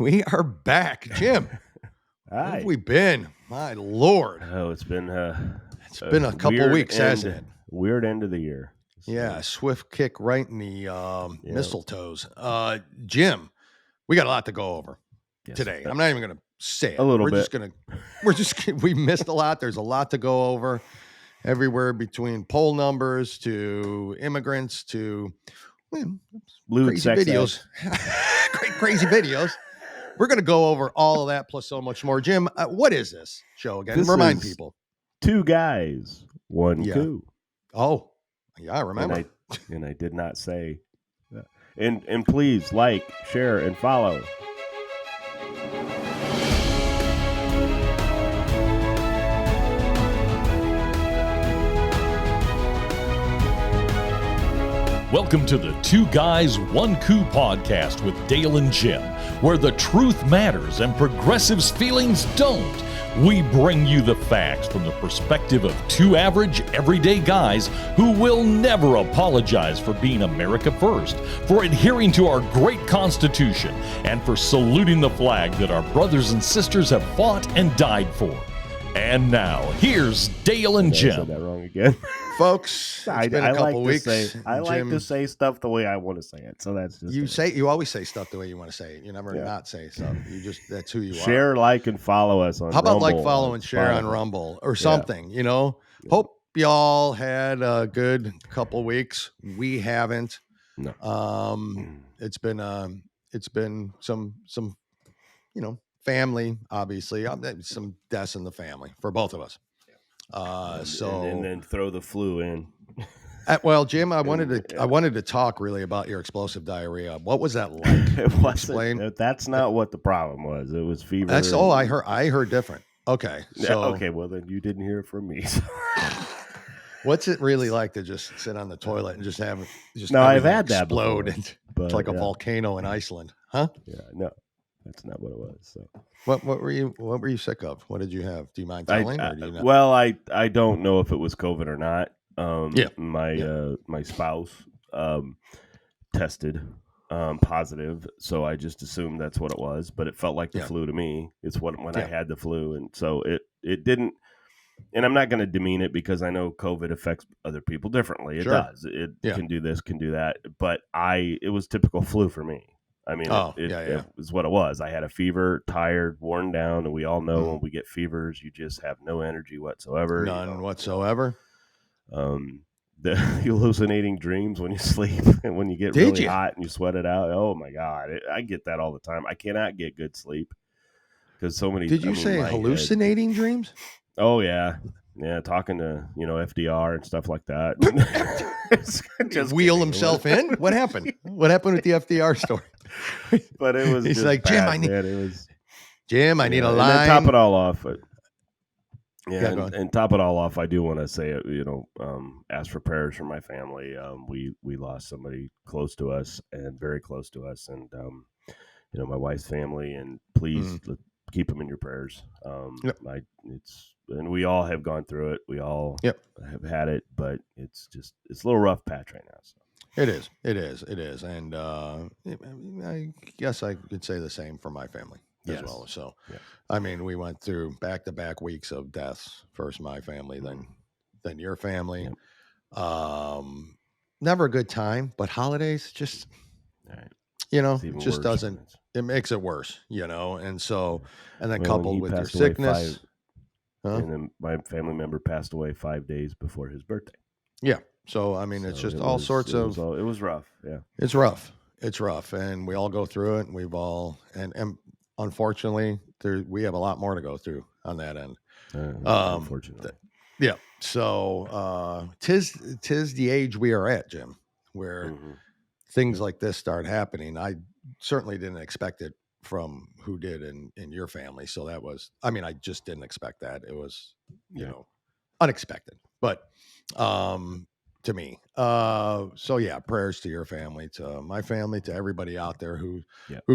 We are back, Jim. Where have we been? My Lord. Oh, it's been a couple weeks, hasn't it? Weird end of the year. So. Yeah, swift kick right in the mistletoes. Jim, we got a lot to go over today. I'm not even going to say it. A little bit. We missed a lot. There's a lot to go over. Everywhere between poll numbers to immigrants to crazy videos. Crazy videos. We're going to go over all of that plus so much more. Jim, what is this show again? Remind people. Two guys, one coup. Oh, yeah, I remember. And I did not say. And please like, share, and follow. Welcome to the Two Guys, One Coup podcast with Dale and Jim, where the truth matters and progressives' feelings don't. We bring you the facts from the perspective of two average, everyday guys who will never apologize for being America first, for adhering to our great Constitution, and for saluting the flag that our brothers and sisters have fought and died for. And now, here's Dale and Jim. I said that wrong again. Folks, it's been a couple weeks. I like to say stuff the way I want to say it. So that's just you always say stuff the way you want to say it. You never not say stuff. That's who you are. Share, like, and follow us on How about Rumble, like, follow, and share on Rumble or something, Yeah. Hope y'all had a good couple weeks. We haven't. No. It's been some family, obviously. Some deaths in the family for both of us. And then throw the flu in. Well, Jim, I wanted to talk really about your explosive diarrhea. What was that like? Explain. That's not what the problem was. It was fever. I heard different. Okay. So okay, well then you didn't hear it from me. So. What's it really like to just sit on the toilet and just I've had that explode before, it's like a volcano in Iceland, huh? Yeah, no. That's not what it was. So, what were you sick of? What did you have? Do you mind telling? Or do you not? Well, I don't know if it was COVID or not. My spouse tested positive, so I just assumed that's what it was. But it felt like the flu to me. It's when I had the flu, and so it didn't. And I'm not going to demean it because I know COVID affects other people differently. It does. It can do this, can do that. But it was typical flu for me. I mean, it was what it was. I had a fever, tired, worn down, and we all know when we get fevers, you just have no energy whatsoever. None whatsoever. The hallucinating dreams when you sleep and when you get really hot and you sweat it out. Oh my God, I get that all the time. I cannot get good sleep because so many. Did you say hallucinating dreams? Oh yeah. Yeah, talking to FDR and stuff like that. Just wheel himself in. What happened? What happened with the FDR story? But it was. He's like, Jim, I need a line. And top it all off. And top it all off, I do want to say, ask for prayers for my family. We lost somebody close to us and very close to us, and my wife's family. And please keep them in your prayers. And we all have gone through it. We all have had it, but it's a little rough patch right now. So. It is. And I guess I could say the same for my family as well. So, I mean, we went through back-to-back weeks of deaths. First my family, then your family. Yep. Never a good time, but holidays just, it just doesn't. It makes it worse, and so, and then coupled with your sickness. And then my family member passed away 5 days before his birthday. Yeah. So, I mean, it's just all sorts of... It was rough, yeah. It's rough, and we all go through it, and we've all... And unfortunately, we have a lot more to go through on that end. Unfortunately. Yeah. So, tis the age we are at, Jim, where things like this start happening. I certainly didn't expect it from who did in your family. So that was, I just didn't expect that. It was, unexpected, but, to me, so yeah, prayers to your family, to my family, to everybody out there who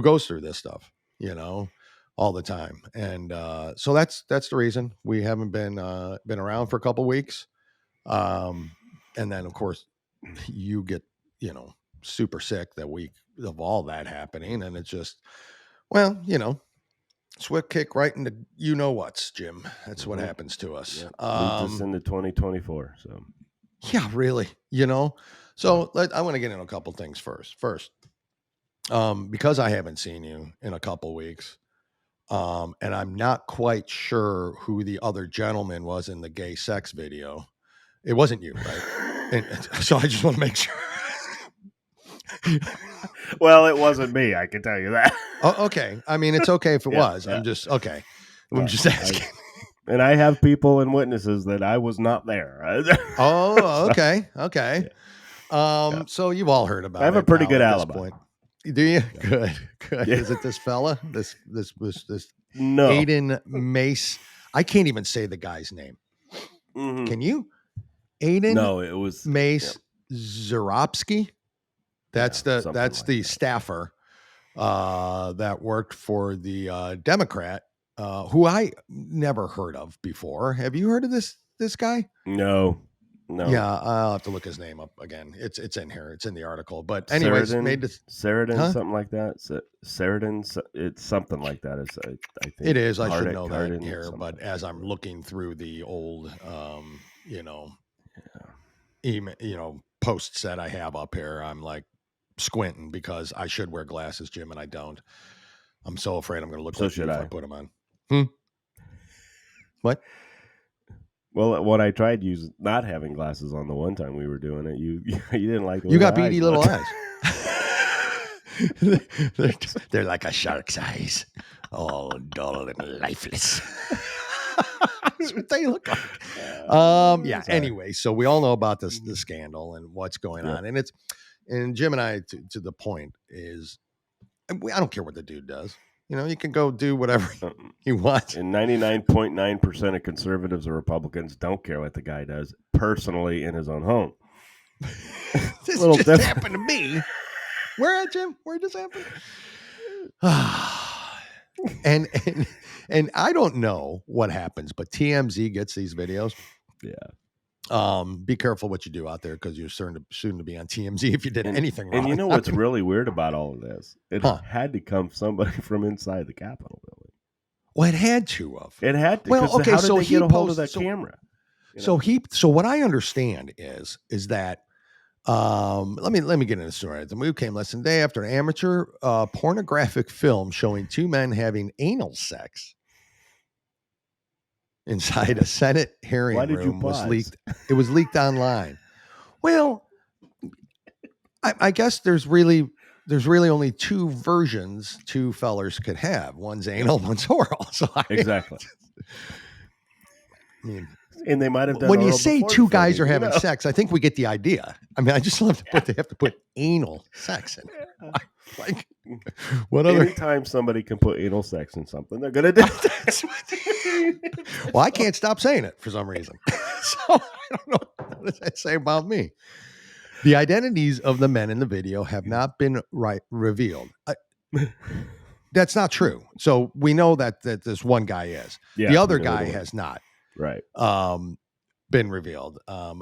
goes through this stuff, all the time. And, so that's the reason we haven't been around for a couple weeks. And then of course you get, super sick that week of all that happening. And it's just, Well, swift kick right into you-know-whats, Jim. That's what happens to us. Yep. Leads us into 2024. So, yeah, really, So I want to get into a couple things first. Because I haven't seen you in a couple weeks, and I'm not quite sure who the other gentleman was in the gay sex video. It wasn't you, right? And so I just want to make sure. Well, it wasn't me. I can tell you that. Oh, okay. I mean, it's okay if it was. Yeah. I'm just okay. I'm just asking. And I have people and witnesses that I was not there. Oh, okay. Okay. Yeah. So you've all heard about it. I have a pretty good alibi. Do you? Yeah. Good. Yeah. Is it this fella? This No. Aiden Mace. I can't even say the guy's name. Mm-hmm. Can you? Aiden? No, it was Mace Zaropsky. That's the staffer that worked for the Democrat, who I never heard of before. Have you heard of this guy? No. Yeah, I'll have to look his name up again. It's in here. It's in the article. But anyways, Sheridan, something like that. Sheridan, it's something like that. I think it is. I should know that here. But as I'm looking through the old, email, posts that I have up here, I'm like squinting because I should wear glasses, Jim, and I don't. I'm so afraid I'm going to look like you if I put them on. What? Well, when I tried not having glasses on the one time we were doing it, you didn't like it. You got beady little eyes. They're like a shark's eyes, all dull and lifeless. That's what they look like. Yeah. Sorry. Anyway, so we all know about the scandal and what's going on, and Jim and I, to the point is, I don't care what the dude does. You can go do whatever he wants. And 99.9% of conservatives or Republicans don't care what the guy does personally in his own home. This just happened to me. Where at, Jim? Where did this happen? and I don't know what happens, but TMZ gets these videos. Yeah. Be careful what you do out there because you're soon to be on TMZ if you did anything wrong. And you know what's really weird about all of this? It had to come somebody from inside the Capitol building. Well, it had to have. It had to. Well, okay. How did so they get a hold of that camera? So what I understand is that let me get into the story. The move came less than a day after an amateur pornographic film showing two men having anal sex inside a Senate hearing room was leaked. It was leaked online. Well, I guess there's really only two versions two fellers could have. One's anal, one's oral. So exactly. I mean, and they might have done when you say two guys are having sex, I think we get the idea. I mean, I just love they have to put anal sex in it. Like, what other? Anytime somebody can put anal sex in something, they're gonna do it. Well, I can't stop saying it for some reason. So I don't know what does that say about me. The identities of the men in the video have not been revealed. That's not true. So we know that this one guy is. Yeah, the other guy has not. Right. Been revealed.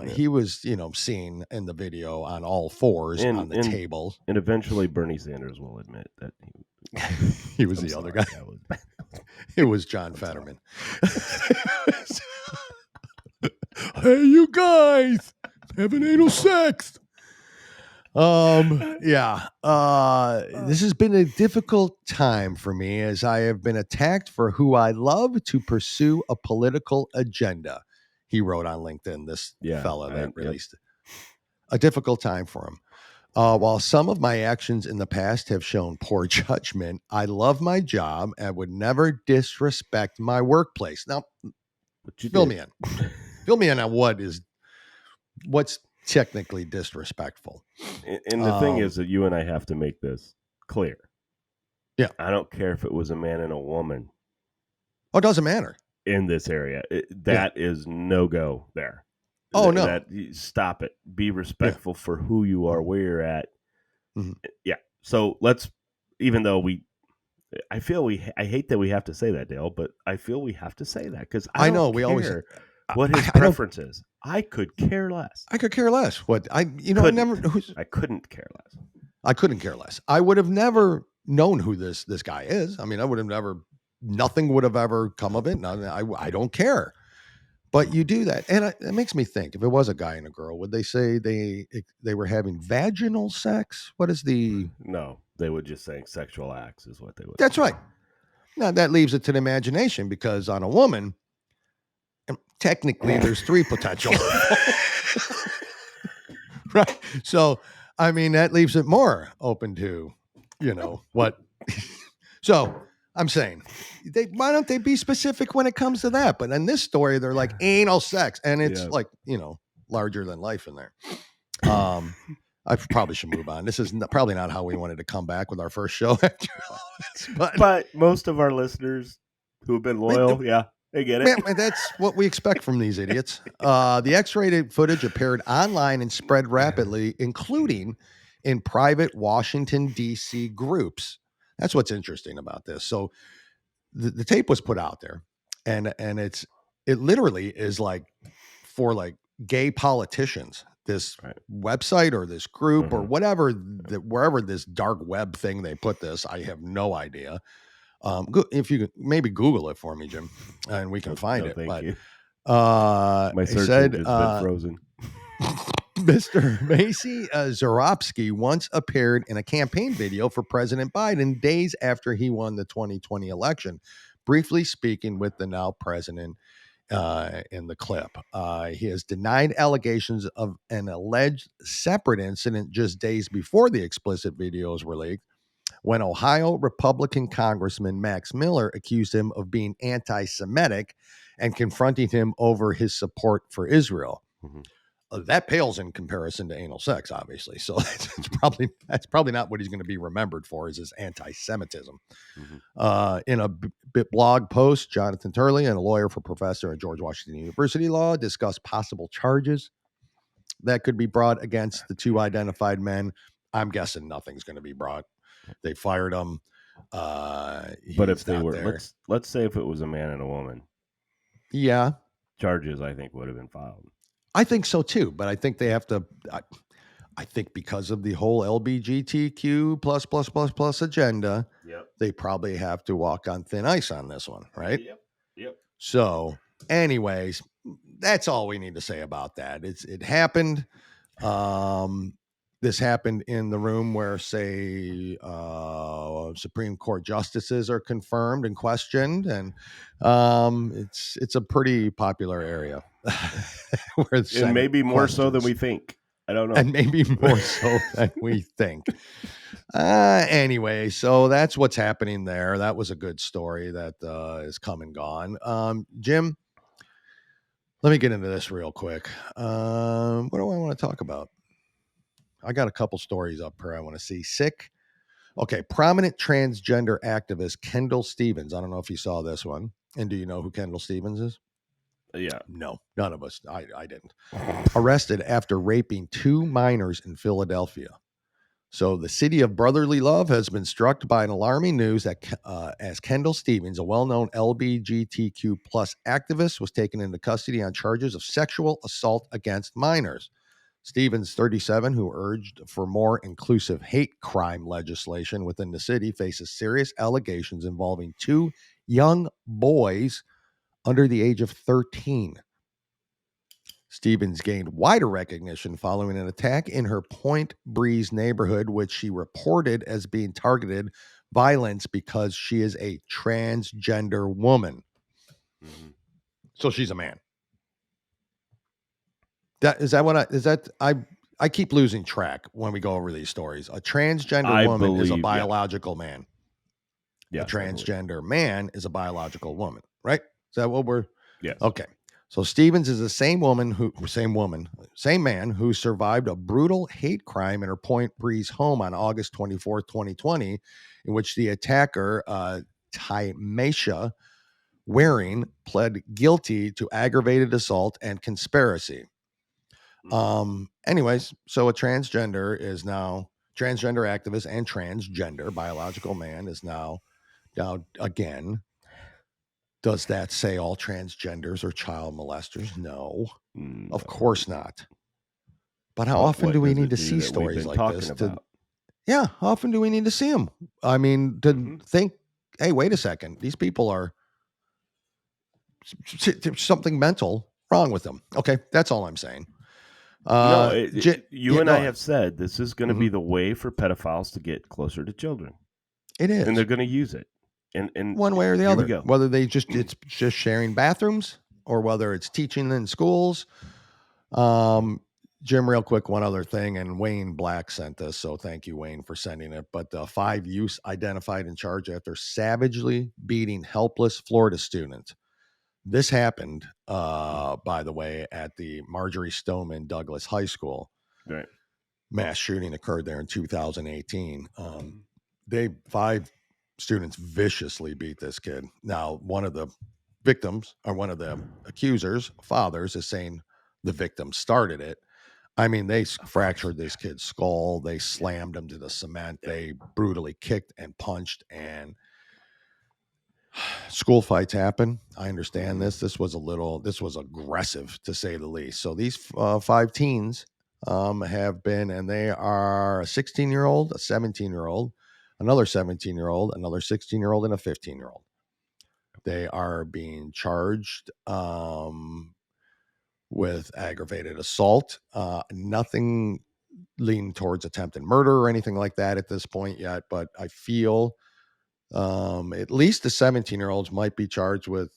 He was, seen in the video on all fours on the table. And eventually Bernie Sanders will admit that he was the other guy. It was John Fetterman. Hey, you guys having anal sex. Yeah. This has been a difficult time for me as I have been attacked for who I love to pursue a political agenda. He wrote on LinkedIn, this fella that released it. A difficult time for him. While some of my actions in the past have shown poor judgment, I love my job and would never disrespect my workplace. Now, fill me in. Fill me in on what's technically disrespectful. And the thing is that you and I have to make this clear. Yeah. I don't care if it was a man and a woman. Oh, it doesn't matter. In this area. That is no-go there. Oh, no. Stop it. Be respectful for who you are, where you're at. Mm-hmm. Yeah. So let's, even though I hate that we have to say that, Dale, but I feel we have to say that because I know we always what his preference is. I could care less. I could care less. What I couldn't care less. I couldn't care less. I would have never known who this guy is. I mean, nothing would have ever come of it. I don't care. But you do that, and it makes me think: if it was a guy and a girl, would they say they were having vaginal sex? What is the? No, they would just say sexual acts is what they would. That's right. Now that leaves it to the imagination, because on a woman, technically, there's 3 potential. Right. So, I mean, that leaves it more open to, what. So I'm saying, why don't they be specific when it comes to that? But in this story, they're like anal sex, and it's like, larger than life in there. I probably should move on. This is probably not how we wanted to come back with our first show. But most of our listeners who have been loyal, they get it. Man, that's what we expect from these idiots. The X-rated footage appeared online and spread rapidly, including in private Washington, D.C. groups. That's what's interesting about this. So the tape was put out there, and it literally is like for like gay politicians. This website or this group or whatever, wherever this dark web thing they put this, I have no idea. If you could maybe Google it for me, Jim, and we can find it. Thank you. My search engine's been frozen. Mr. Macy Zarofsky once appeared in a campaign video for President Biden days after he won the 2020 election, briefly speaking with the now president in the clip. He has denied allegations of an alleged separate incident just days before the explicit videos were leaked, when Ohio Republican Congressman Max Miller accused him of being anti-Semitic and confronting him over his support for Israel. Mm-hmm. That pales in comparison to anal sex, obviously. So that's probably not what he's going to be remembered for, is his anti-Semitism. Mm-hmm. In a blog post, Jonathan Turley, and a lawyer for professor at George Washington University Law, discussed possible charges that could be brought against the 2 identified men. I'm guessing nothing's going to be brought. They fired him. But if they were, let's say if it was a man and a woman, charges I think would have been filed. I think so too, but I think they have to. I think because of the whole LGBTQ plus agenda, they probably have to walk on thin ice on this one, right? Yep. So, anyways, that's all we need to say about that. It happened. This happened in the room where, say, Supreme Court justices are confirmed and questioned, and it's a pretty popular area. And maybe more so than we think. I don't know. And maybe more so than we think. Anyway, so that's what's happening there. That was a good story that is come and gone. Jim, let me get into this real quick. What do I want to talk about? I got a couple stories up here I want to see. Sick. Okay, prominent transgender activist Kendall Stevens. I don't know if you saw this one. And do you know who Kendall Stevens is? Yeah. No, none of us. I didn't. Arrested after raping 2 minors in Philadelphia. So the city of brotherly love has been struck by an alarming news that as Kendall Stevens, a well-known LGBTQ plus activist, was taken into custody on charges of sexual assault against minors. Stevens, 37, who urged for more inclusive hate crime legislation within the city, faces serious allegations involving 2 young boys under the age of 13. Stevens gained wider recognition following an attack in her Point Breeze neighborhood, which she reported as being targeted violence because she is a transgender woman. Mm-hmm. So she's a man. I keep losing track when we go over these stories. A transgender woman is a biological man. Yeah, a transgender man is a biological woman, right? Is that what we're? Yes. Okay. So Stevens is the same man who survived a brutal hate crime in her Point Breeze home on August 24th, 2020, in which the attacker, Tymasha Waring, pled guilty to aggravated assault and conspiracy. Anyways, so a transgender activist and transgender biological man is now again. Does that say all transgenders are child molesters? No, of course not. But how often do we need to see stories like this? Yeah. How often do we need to see them? I mean, to think, hey, wait a second. These people are something mental wrong with them. Okay. That's all I'm saying. No, you and I ahead. have said this is going to be the way for pedophiles to get closer to children. It is. And they're going to use it. And one way or the other. We go. Whether it's just sharing bathrooms or whether it's teaching in schools. Jim, real quick, one other thing, and Wayne Black sent this, so thank you, Wayne, for sending it. But 5 youths identified in charge after savagely beating helpless Florida student. This happened, by the way, at the Marjorie Stoneman Douglas High School. Right. Mass shooting occurred there in 2018. 5 students viciously beat this kid. Now, one of the victims, or one of the accusers' fathers, is saying the victim started it. I mean, they fractured this kid's skull. They slammed him to the cement. They brutally kicked and punched, and school fights happen. I understand this. This was aggressive, to say the least. So these 5 teens have been, and they are a 16-year-old, a 17-year-old, another 17-year-old, another 16-year-old, and a 15-year-old. They are being charged with aggravated assault. Nothing leaning towards attempted murder or anything like that at this point yet, but I feel at least the 17-year-olds might be charged with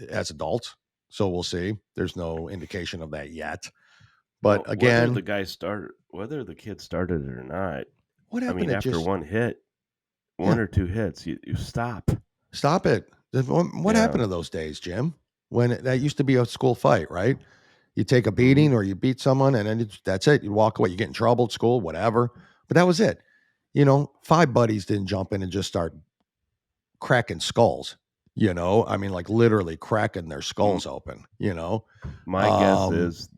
as adults. So we'll see. There's no indication of that yet. But again, whether the kid started it or not, what happened? I mean, after one hit, one or two hits, you stop. Stop it. What happened to those days, Jim? When that used to be a school fight, right? You take a beating or you beat someone, and then that's it. You walk away. You get in trouble at school, whatever. But that was it. 5 buddies didn't jump in and just start cracking skulls. I mean, like literally cracking their skulls open. My guess is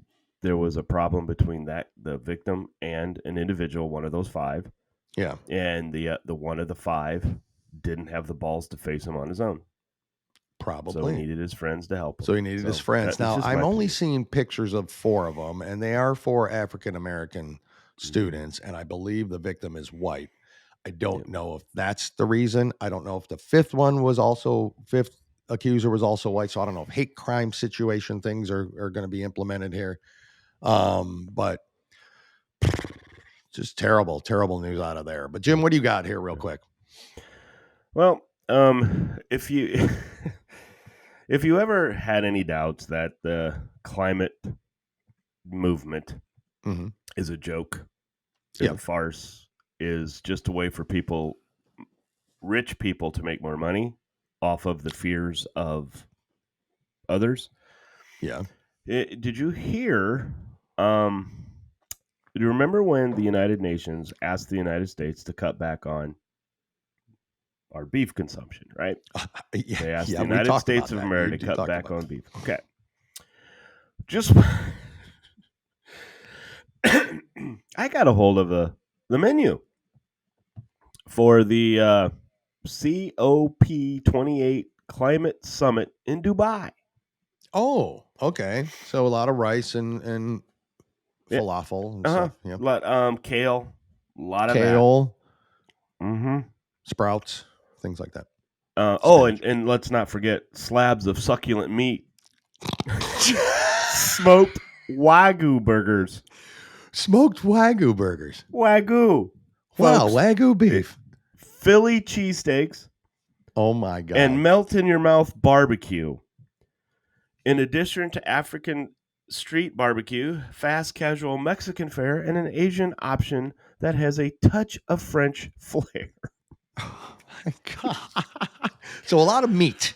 there was a problem between the victim and an individual, one of those 5. Yeah, and the one of the 5 didn't have the balls to face him on his own. Probably. So he needed his friends to help him. So he needed his friends. Now, I'm only seeing pictures of 4 of them, and they are 4 African-American students, and I believe the victim is white. I don't know if that's the reason. I don't know if the 5th accuser was also white, so I don't know if hate crime situation things are going to be implemented here. But just terrible news out of there. But Jim, what do you got here real quick? Well, if you if you ever had any doubts that the climate movement is a joke, is a farce, is just a way for rich people to make more money off of the fears of others. Yeah. Did you hear? Do you remember when the United Nations asked the United States to cut back on our beef consumption, right? They asked the United States of America to cut back on beef. Okay. Just I got a hold of the menu for the COP28 Climate Summit in Dubai. Oh, okay. So a lot of rice and falafel and stuff. Yeah. Kale. A lot of kale. That. Mm-hmm. Sprouts. Things like that. And let's not forget slabs of succulent meat. Smoked Wagyu burgers. Smoked Wagyu burgers. Wagyu. Wow, Wagyu beef. Philly cheesesteaks. Oh, my God. And melt-in-your-mouth barbecue. In addition to African street barbecue, fast casual Mexican fare, and an Asian option that has a touch of French flair. Oh, my God. So a lot of meat.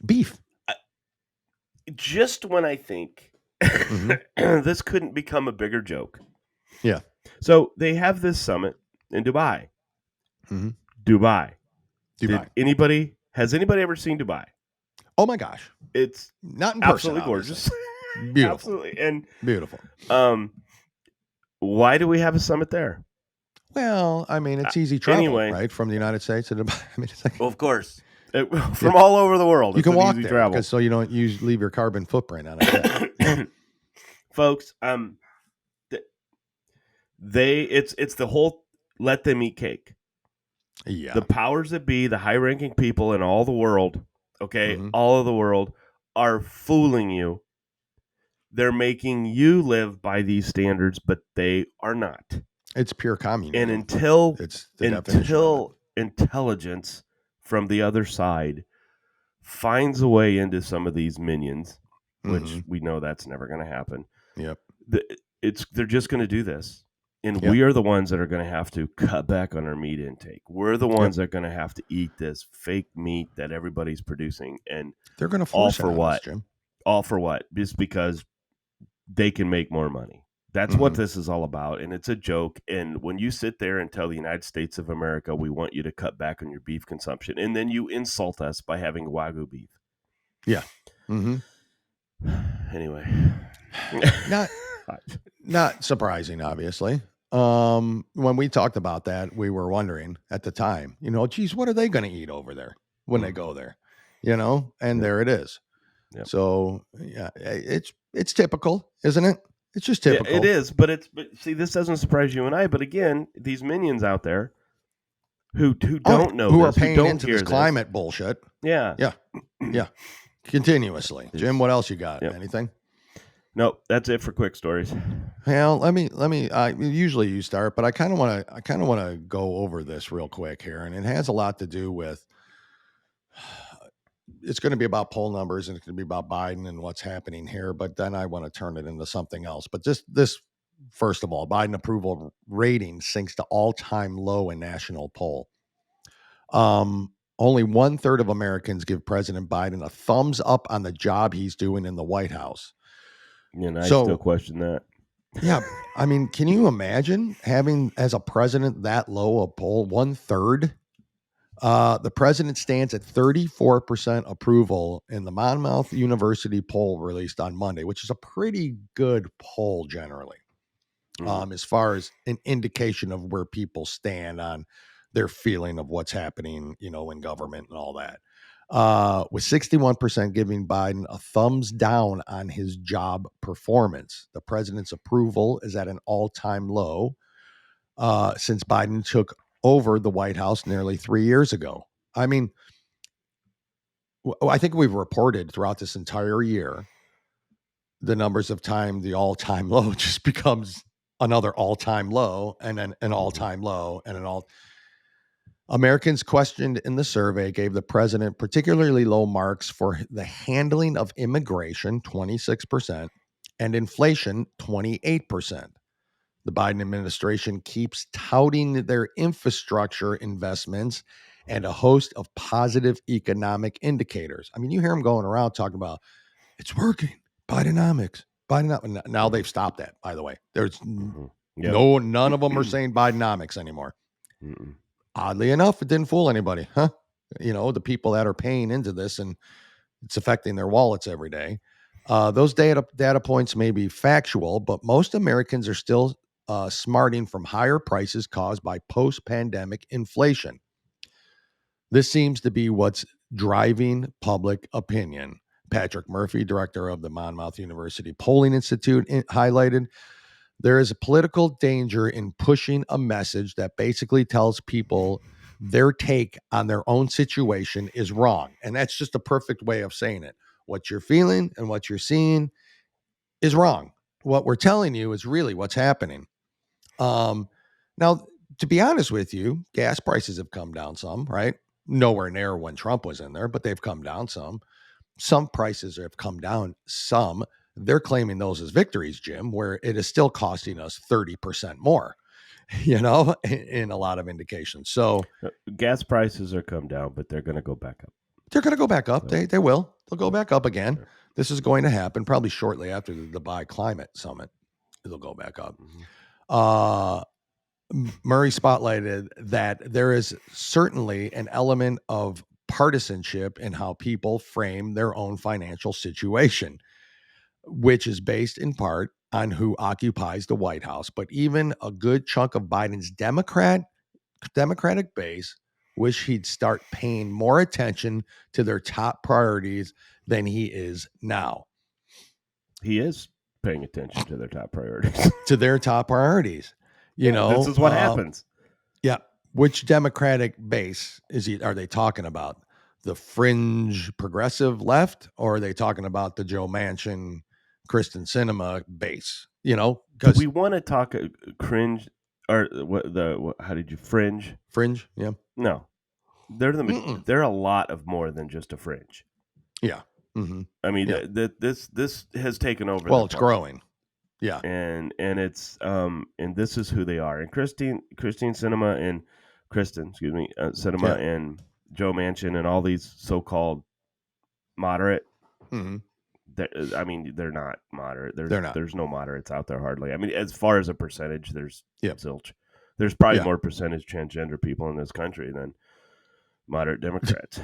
Beef. Just when I think this couldn't become a bigger joke. Yeah. So they have this summit in Dubai. Dubai. Has anybody ever seen Dubai? Oh my gosh. It's not in person. Absolutely gorgeous. Beautiful. Absolutely. And beautiful. Why do we have a summit there? Well, I mean, it's easy travel, right? From the United States to Dubai. I mean, it's like, well, of course. From all over the world. You can walk there travel. So you don't leave your carbon footprint on it. Folks, It's the whole let them eat cake. Yeah. The powers that be, the high-ranking people in all the world, okay, all of the world are fooling you. They're making you live by these standards, but they are not. It's pure communism. And until it's the definition of it. Intelligence from the other side finds a way into some of these minions, which we know that's never going to happen. Yep. They're just going to do this. And we are the ones that are going to have to cut back on our meat intake. We're the ones that are going to have to eat this fake meat that everybody's producing. And they're going to force all for what? Jim. All for what? Just because they can make more money. That's what this is all about. And it's a joke. And when you sit there and tell the United States of America, we want you to cut back on your beef consumption, and then you insult us by having Wagyu beef. Yeah. Anyway. Not surprising, obviously. When we talked about that, we were wondering at the time, geez, what are they going to eat over there when they go there? And there it is. Yep. So yeah, it's typical, isn't it? It's just typical. Yeah, it is, but see, this doesn't surprise you and I. But again, these minions out there who don't know, who are paying into this climate bullshit. Yeah. Continuously, Jim. What else you got? Anything? Nope, that's it for quick stories. Well, let me. Usually you start, but I kind of want to go over this real quick here, and it has a lot to do with. It's going to be about poll numbers, and it's going to be about Biden and what's happening here. But then I want to turn it into something else. But just this, first of all, Biden approval rating sinks to all-time low in national poll. Only 1/3 of Americans give President Biden a thumbs up on the job he's doing in the White House. And I still question that. Yeah. I mean, can you imagine having as a president that low a poll? 1/3? The president stands at 34% approval in the Monmouth University poll released on Monday, which is a pretty good poll generally, as far as an indication of where people stand on their feeling of what's happening, in government and all that. With 61% giving Biden a thumbs down on his job performance. The president's approval is at an all-time low since Biden took over the White House nearly 3 years ago. I mean, I think we've reported throughout this entire year the numbers of time the all-time low just becomes another all-time low and then an all-time low and an all. Americans questioned in the survey gave the president particularly low marks for the handling of immigration, 26%, and inflation, 28%. The Biden administration keeps touting their infrastructure investments and a host of positive economic indicators. I mean, you hear them going around talking about it's working, Bidenomics. Now they've stopped that, by the way. There's none of them are saying Bidenomics anymore. Oddly enough, it didn't fool anybody, huh? The people that are paying into this and it's affecting their wallets every day. Those data points may be factual, but most Americans are still smarting from higher prices caused by post-pandemic inflation. This seems to be what's driving public opinion. Patrick Murphy, director of the Monmouth University Polling Institute, highlighted there is a political danger in pushing a message that basically tells people their take on their own situation is wrong. And that's just a perfect way of saying it. What you're feeling and what you're seeing is wrong. What we're telling you is really what's happening. Now, to be honest with you, gas prices have come down some, right? Nowhere near when Trump was in there, but they've come down some. Some prices have come down some. They're claiming those as victories, Jim, where it is still costing us 30% more, in a lot of indications. So gas prices are come down, but they're going to go back up. They're going to go back up. They will. They'll go back up again. Sure. This is going to happen probably shortly after the Dubai Climate Summit. It'll go back up. Murray spotlighted that there is certainly an element of partisanship in how people frame their own financial situation, which is based in part on who occupies the White House. But even a good chunk of Biden's Democratic base wish he'd start paying more attention to their top priorities than he is now. He is paying attention to their top priorities. To their top priorities. This is what happens. Yeah. Which Democratic base are they talking about? The fringe progressive left, or are they talking about the Joe Manchin, Kristen Sinema base? Do because we want to talk cringe or how did you fringe? fringe, yeah. No, they're a lot of more than just a fringe. Yeah. Mm-hmm. I mean, Yeah. this has taken over. Well, it's growing. Yeah. And it's and this is who they are. And Kristen Sinema and Sinema and Joe Manchin and all these so-called moderate. Mm-hmm. I mean, they're not moderate. They're not. There's no moderates out there hardly. I mean, as far as a percentage, there's zilch. There's probably more percentage transgender people in this country than moderate Democrats.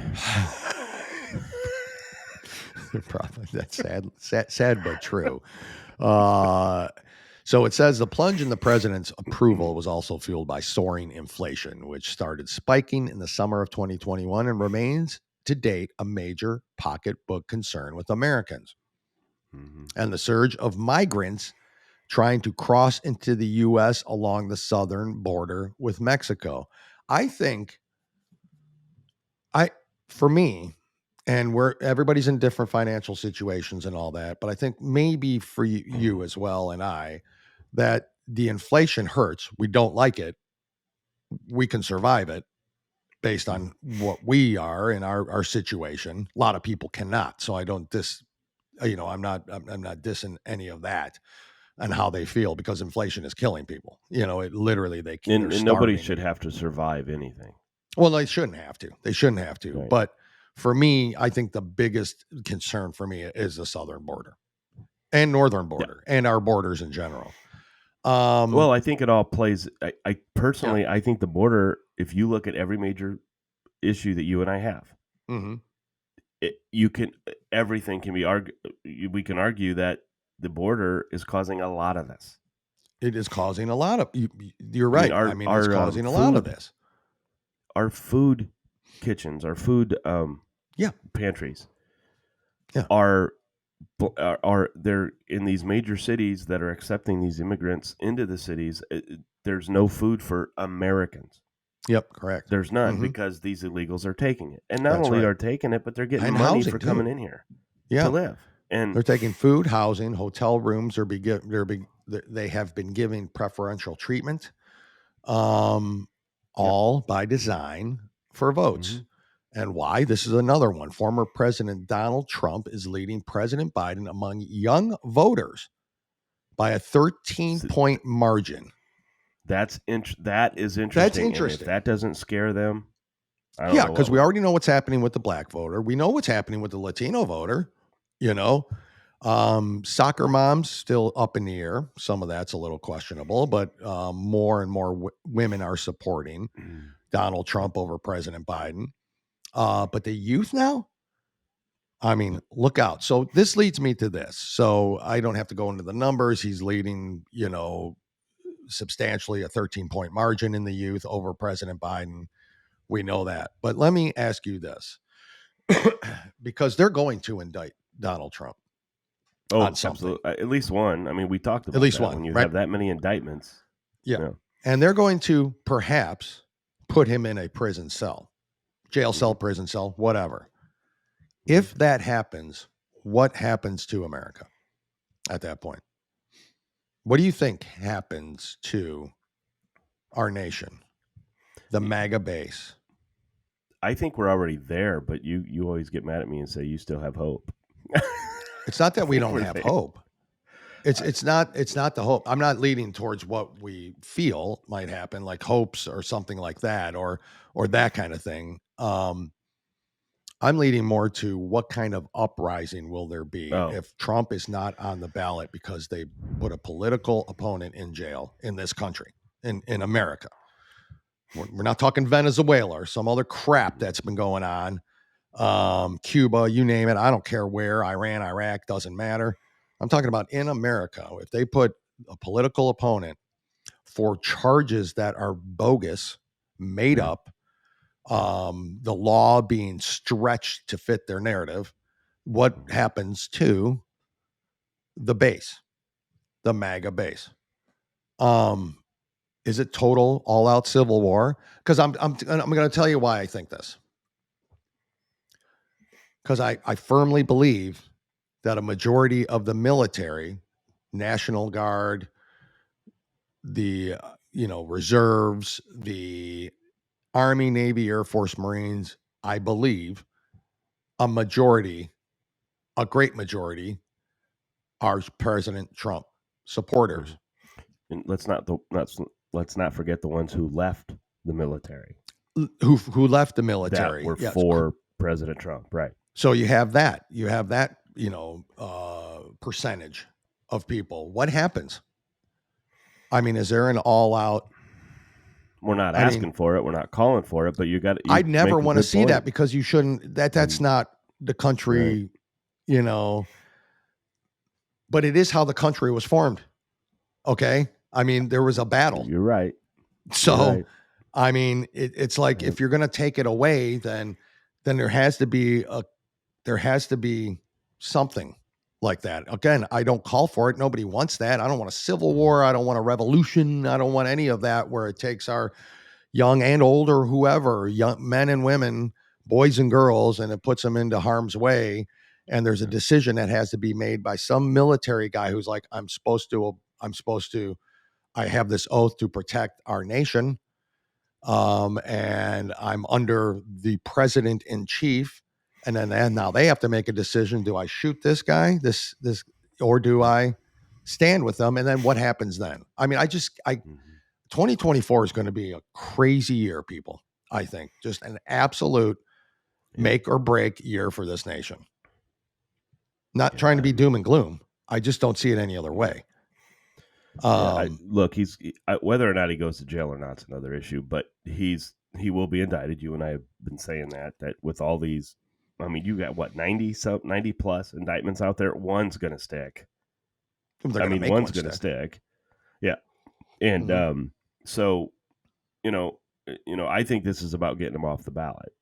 Probably. That's sad but true. So it says the plunge in the president's approval was also fueled by soaring inflation, which started spiking in the summer of 2021 and remains to date a major pocketbook concern with Americans. Mm-hmm. And the surge of migrants trying to cross into the U.S. along the southern border with Mexico. I think, for me, and everybody's in different financial situations and all that, but I think maybe for you as well and I, that the inflation hurts. We don't like it. We can survive it based on what we are in our situation. A lot of people cannot. So I don't I'm not dissing any of that and how they feel, because inflation is killing people. It literally, and nobody should have to survive anything. Well, they shouldn't have to. Right. But for me, I think the biggest concern for me is the southern border and northern border and our borders in general. Well, I think it all plays. I personally, I think the border, if you look at every major issue that you and I have, mm-hmm. Everything can be argued. We can argue that the border is causing a lot of this. It is causing a lot of. You're right. It's causing a lot of this. Our food kitchens, our food pantries, are they're in these major cities that are accepting these immigrants into the cities. There's no food for Americans. Yep, correct. There's none because these illegals are taking it, and not only are taking it, but they're getting money for coming in here to live. And they're taking food, housing, hotel rooms. They have been giving preferential treatment, all by design for votes. Mm-hmm. And why? This is another one. Former President Donald Trump is leading President Biden among young voters by a 13-point margin. That is interesting. That's interesting. And if that doesn't scare them, I don't know. Because we already know what's happening with the black voter. We know what's happening with the Latino voter. Soccer moms still up in the air. Some of that's a little questionable, but more and more women are supporting Donald Trump over President Biden. But the youth now, look out. So this leads me to this. So I don't have to go into the numbers. He's leading, substantially a 13-point margin in the youth over President Biden. We know that. But let me ask you this, because they're going to indict Donald Trump. Oh, absolutely. At least one. We talked about at least that. One. When you right? have that many indictments. Yeah. And they're going to perhaps put him in a prison cell, jail cell, prison cell, whatever. If that happens, what happens to America at that point? What do you think happens to our nation, the MAGA base? I think we're already there, but you always get mad at me and say you still have hope. It's not that we don't have hope. It's not the hope. I'm not leading towards what we feel might happen, like hopes or something like that, or that kind of thing. I'm leading more to what kind of uprising will there be if Trump is not on the ballot because they put a political opponent in jail in this country, in America. We're not talking Venezuela or some other crap that's been going on. Cuba, you name it. I don't care where. Iran, Iraq, doesn't matter. I'm talking about in America. If they put a political opponent for charges that are bogus, made up, the law being stretched to fit their narrative, what happens to the base, the MAGA base? Is it total all-out civil war? Because I'm going to tell you why I think this. Because I firmly believe that a majority of the military, National Guard, the reserves, the Army, Navy, Air Force, Marines, I believe a great majority are President Trump supporters. And let's not forget the ones who left the military. Who left the military that were for President Trump, right? So you have that percentage of people. What happens? I mean, is there an all-out? We're not asking for it. We're not calling for it. But I'd never want to see that, because you shouldn't. That's not the country, right. But it is how the country was formed. Okay, I mean, there was a battle. You're right. So, you're right. I mean, it's like, if you're going to take it away, then there has to be something like that. Again, I don't call for it. Nobody wants that. I don't want a civil war. I don't want a revolution. I don't want any of that, where it takes our young and old, or whoever, young men and women, boys and girls, and it puts them into harm's way. And there's a decision that has to be made by some military guy who's like, I have this oath to protect our nation. And I'm under the president in chief. And now they have to make a decision. Do I shoot this guy, or do I stand with them? And then what happens then? I mean, 2024 is going to be a crazy year, people. I think just an absolute make or break year for this nation. Not trying to be doom and gloom. I just don't see it any other way. Look, whether or not he goes to jail or not is another issue, but he will be indicted. You and I have been saying that with all these, I mean, you got what, 90 plus indictments out there. One's going to stick. One's going to stick. Yeah. And, so, I think this is about getting him off the ballot,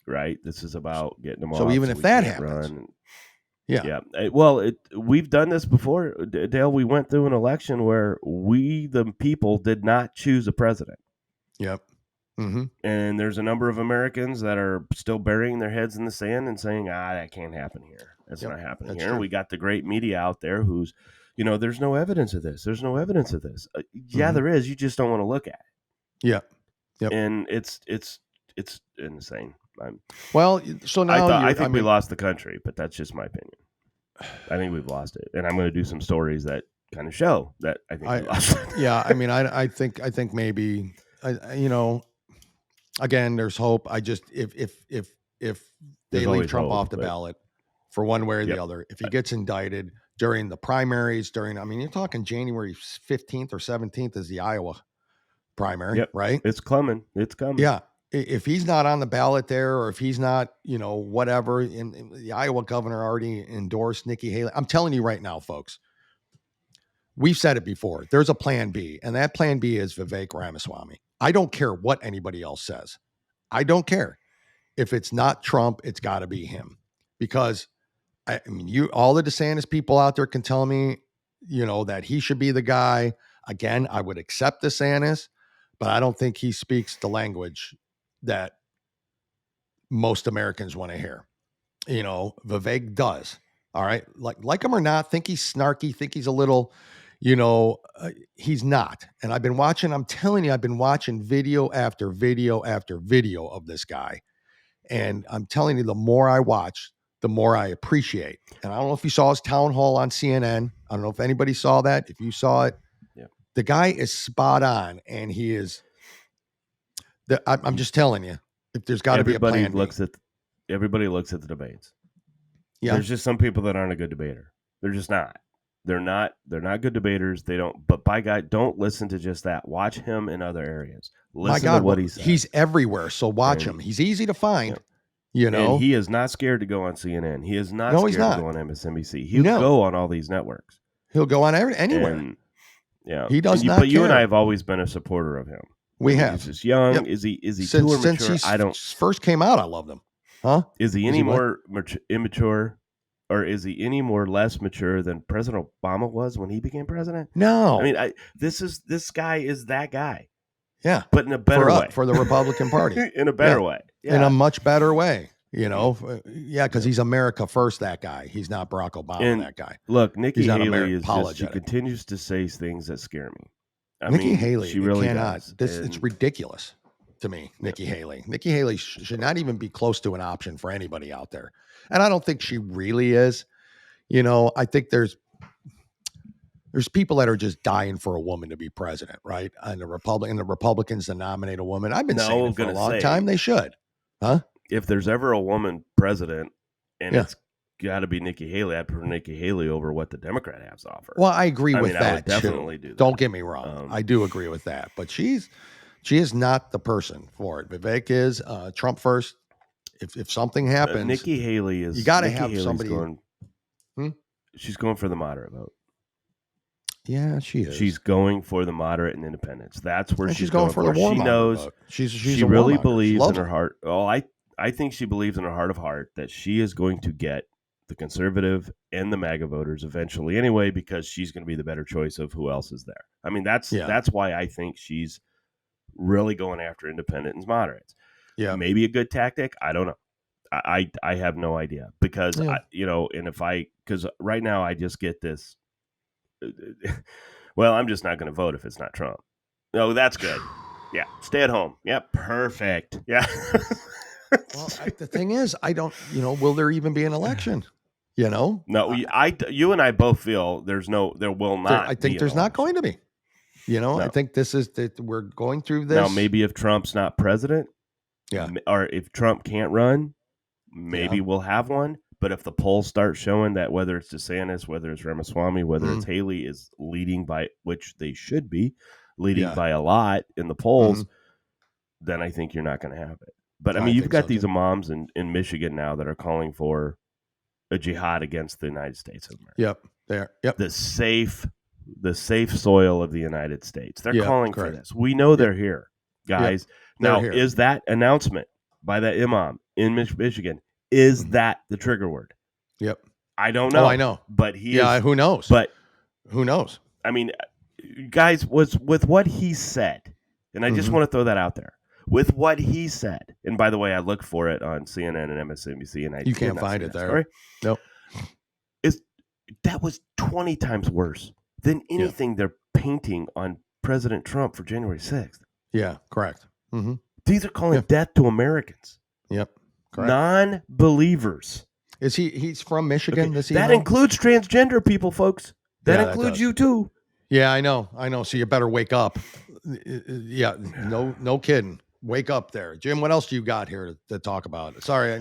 right? This is about getting him off. So even if that happens. Yeah. Well, we've done this before, Dale. We went through an election where we, the people, did not choose a president. Yep. Mm-hmm. And there's a number of Americans that are still burying their heads in the sand and saying, that can't happen here. That's not happening here. True. We got the great media out there who's, there's no evidence of this. There's no evidence of this. There is. You just don't want to look at it. Yeah. Yep. And it's insane. So now I think we lost the country, but that's just my opinion. I think we've lost it, and I'm going to do some stories that kind of show that I think we lost it. Yeah, I mean, I think maybe, again, there's hope. I just if they leave Trump off the ballot for one way or the other, if he gets indicted during the primaries, you're talking January 15th or 17th is the Iowa primary, right? It's coming. Yeah. If he's not on the ballot there, or if he's not, whatever, and the Iowa governor already endorsed Nikki Haley. I'm telling you right now, folks, we've said it before. There's a plan B, and that plan B is Vivek Ramaswamy. I don't care what anybody else says. I don't care. If it's not Trump, it's got to be him. Because, all the DeSantis people out there can tell me, that he should be the guy. Again, I would accept DeSantis, but I don't think he speaks the language that most Americans want to hear. Vivek does. All right. Like him or not, think he's snarky, think he's a little, he's not. And I've been watching video after video after video of this guy. And I'm telling you, the more I watch, the more I appreciate. And I don't know if you saw his town hall on CNN. I don't know if anybody saw that. If you saw it, the guy is spot on, and he is. I'm just telling you, if there's got to be a plan B. Everybody looks at the debates. Yeah. There's just some people that aren't a good debater. They're just not. They're not good debaters. They don't. But by God, don't listen to just that. Watch him in other areas. Listen to what he says. He's everywhere, so watch him. He's easy to find. And he is not scared to go on CNN. He is not scared to go on MSNBC. He'll go on all these networks. He'll go on anywhere. He does not. But you and I have always been a supporter of him. We have. He's just young. Yep. Is he too immature? Since he first came out, I loved him. Huh? Is he any more immature, or is he any more less mature than President Obama was when he became president? No. I mean, this guy is that guy. Yeah. But in a better way. For the Republican Party. In a better way. Yeah. In a much better way. Because he's America first, that guy. He's not Barack Obama, that guy. Look, Nikki Haley she continues to say things that scare me. Nikki Haley, she really does. It's ridiculous to me, Nikki Haley. Nikki Haley should not even be close to an option for anybody out there. And I don't think she really is. I think there's people that are just dying for a woman to be president, right? And the Republicans to nominate a woman. I've been saying it for a long time. They should. Huh? If there's ever a woman president and it's got to be Nikki Haley, I'd prefer Nikki Haley over what the Democrat has to offer. Well, I agree with that. I would definitely do that. Don't get me wrong. I do agree with that. But she is not the person for it. Vivek is Trump first. If something happens, Nikki Haley is. You got to have somebody. She's going for the moderate vote. Yeah, she is. She's going for the moderate and independents. That's where she's going for. The she knows vote. She really believes in her heart. Oh, I think she believes in her heart of heart that she is going to get the conservative and the MAGA voters eventually anyway, because she's going to be the better choice of who else is there. I mean, that's why I think she's really going after independent and moderates. Yeah, maybe a good tactic. I don't know. I have no idea because because right now I just get this. Well, I'm just not going to vote if it's not Trump. No, that's good. Yeah, stay at home. Yeah, perfect. Yeah. Well, the thing is, I don't. Will there even be an election? No. You and I both feel there will not. I think there's not going to be. No. I think this is that we're going through this now. Maybe if Trump's not president, or if Trump can't run, maybe we'll have one. But if the polls start showing that whether it's DeSantis, whether it's Ramaswamy, whether it's Haley is leading by, which they should be leading by a lot in the polls, then I think you're not going to have it. But I mean, you've got these imams in Michigan now that are calling for a jihad against the United States of America. Yep, there. Yep, the safe soil of the United States. They're calling for this. We know they're here, guys. Now, is that announcement by that imam in Michigan? Is that the trigger word? Yep. I don't know. Oh, I know. But who knows? But who knows? I mean, guys, was with what he said, and I just want to throw that out there. With what he said, and by the way, I looked for it on CNN and MSNBC, and you can't find it there. Story. Nope. That was 20 times worse than anything they're painting on President Trump for January 6th. Yeah, correct. Mm-hmm. These are calling death to Americans. Yep. Correct. Non-believers. Is he's from Michigan? Okay. That includes transgender people, folks. That includes you too. Yeah, I know. So you better wake up. Yeah, no kidding. Wake up there. Jim, what else do you got here to talk about? Sorry, I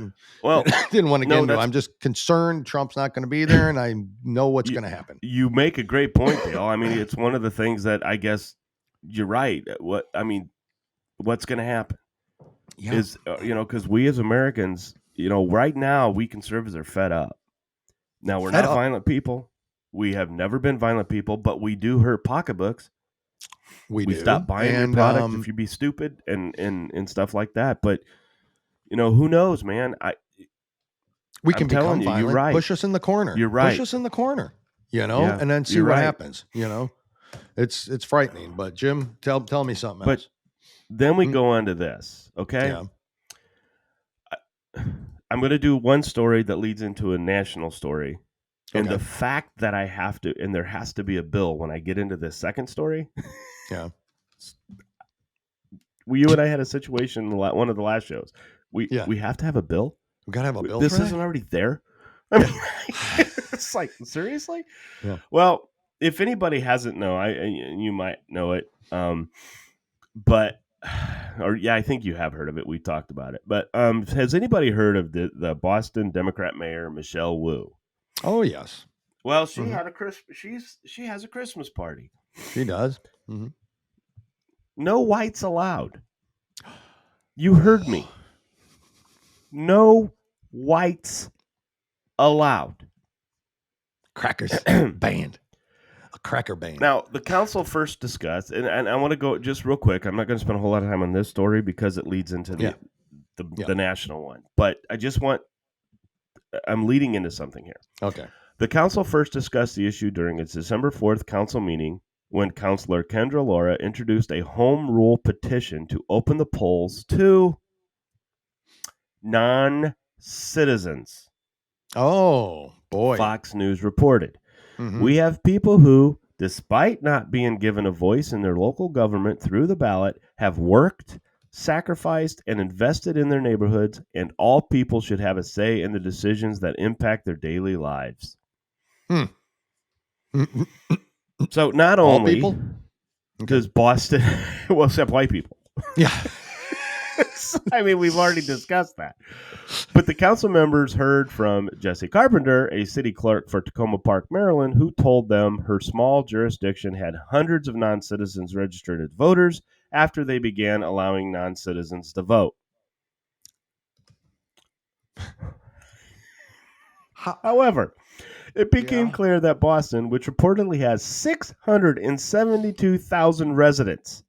didn't want to get into it. I'm just concerned Trump's not going to be there, and I know what's going to happen. You make a great point, Dale. I mean, it's one of the things that I guess you're right. What's going to happen is, because we as Americans, right now, we conservatives are fed up. Now, we're not violent people. We have never been violent people, but we do hurt pocketbooks. We stop buying your product if you be stupid and stuff like that. But who knows, man? We can become violent. You're right. Push us in the corner. You're right. Push us in the corner. And then see what happens. It's frightening. But Jim, tell me something else. But then we go on to this. Okay. Yeah. I'm going to do one story that leads into a national story. And the fact that I have to, and there has to be a bill when I get into this second story. Yeah. You and I had a situation in one of the last shows. We have to have a bill. We got to have a bill. This isn't already there. I mean, it's like, seriously? Yeah. Well, if anybody hasn't you might know it. I think you have heard of it. We talked about it. But has anybody heard of the Boston Democrat Mayor Michelle Wu? Oh yes. Well, she had she has a Christmas party. She does. Mm-hmm. No whites allowed. You heard me. No whites allowed. Crackers banned. A cracker ban. Now, the council first discussed, and I want to go just real quick. I'm not going to spend a whole lot of time on this story because it leads into the national one. But I just want I'm leading into something here. Okay. The council first discussed the issue during its December 4th council meeting when Councilor Kendra Laura introduced a home rule petition to open the polls to non-citizens. Oh, boy. Fox News reported. Mm-hmm. We have people who, despite not being given a voice in their local government through the ballot, have worked, sacrificed, and invested in their neighborhoods, and all people should have a say in the decisions that impact their daily lives. So not all only people? does Boston, well, except white people. Yeah. I mean, we've already discussed that. But the council members heard from Jessie Carpenter, a city clerk for Tacoma Park, Maryland, who told them her small jurisdiction had hundreds of non-citizens registered as voters after they began allowing non-citizens to vote. However, it became clear that Boston, which reportedly has 672,000 residents,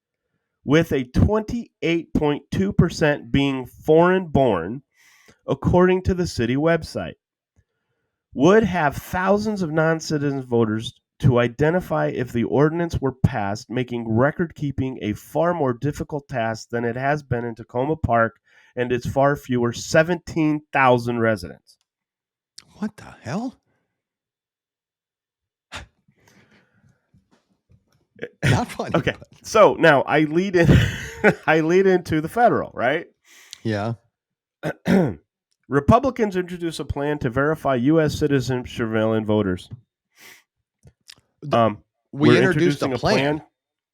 with a 28.2% being foreign-born, according to the city website, would have thousands of non-citizen voters to identify if the ordinance were passed, making record-keeping a far more difficult task than it has been in Tacoma Park and its far fewer 17,000 residents. What the hell? Not funny. Okay, so now I lead into the federal, right? Yeah. Republicans introduce a plan to verify U.S. citizen surveillance voters. We introduced a plan.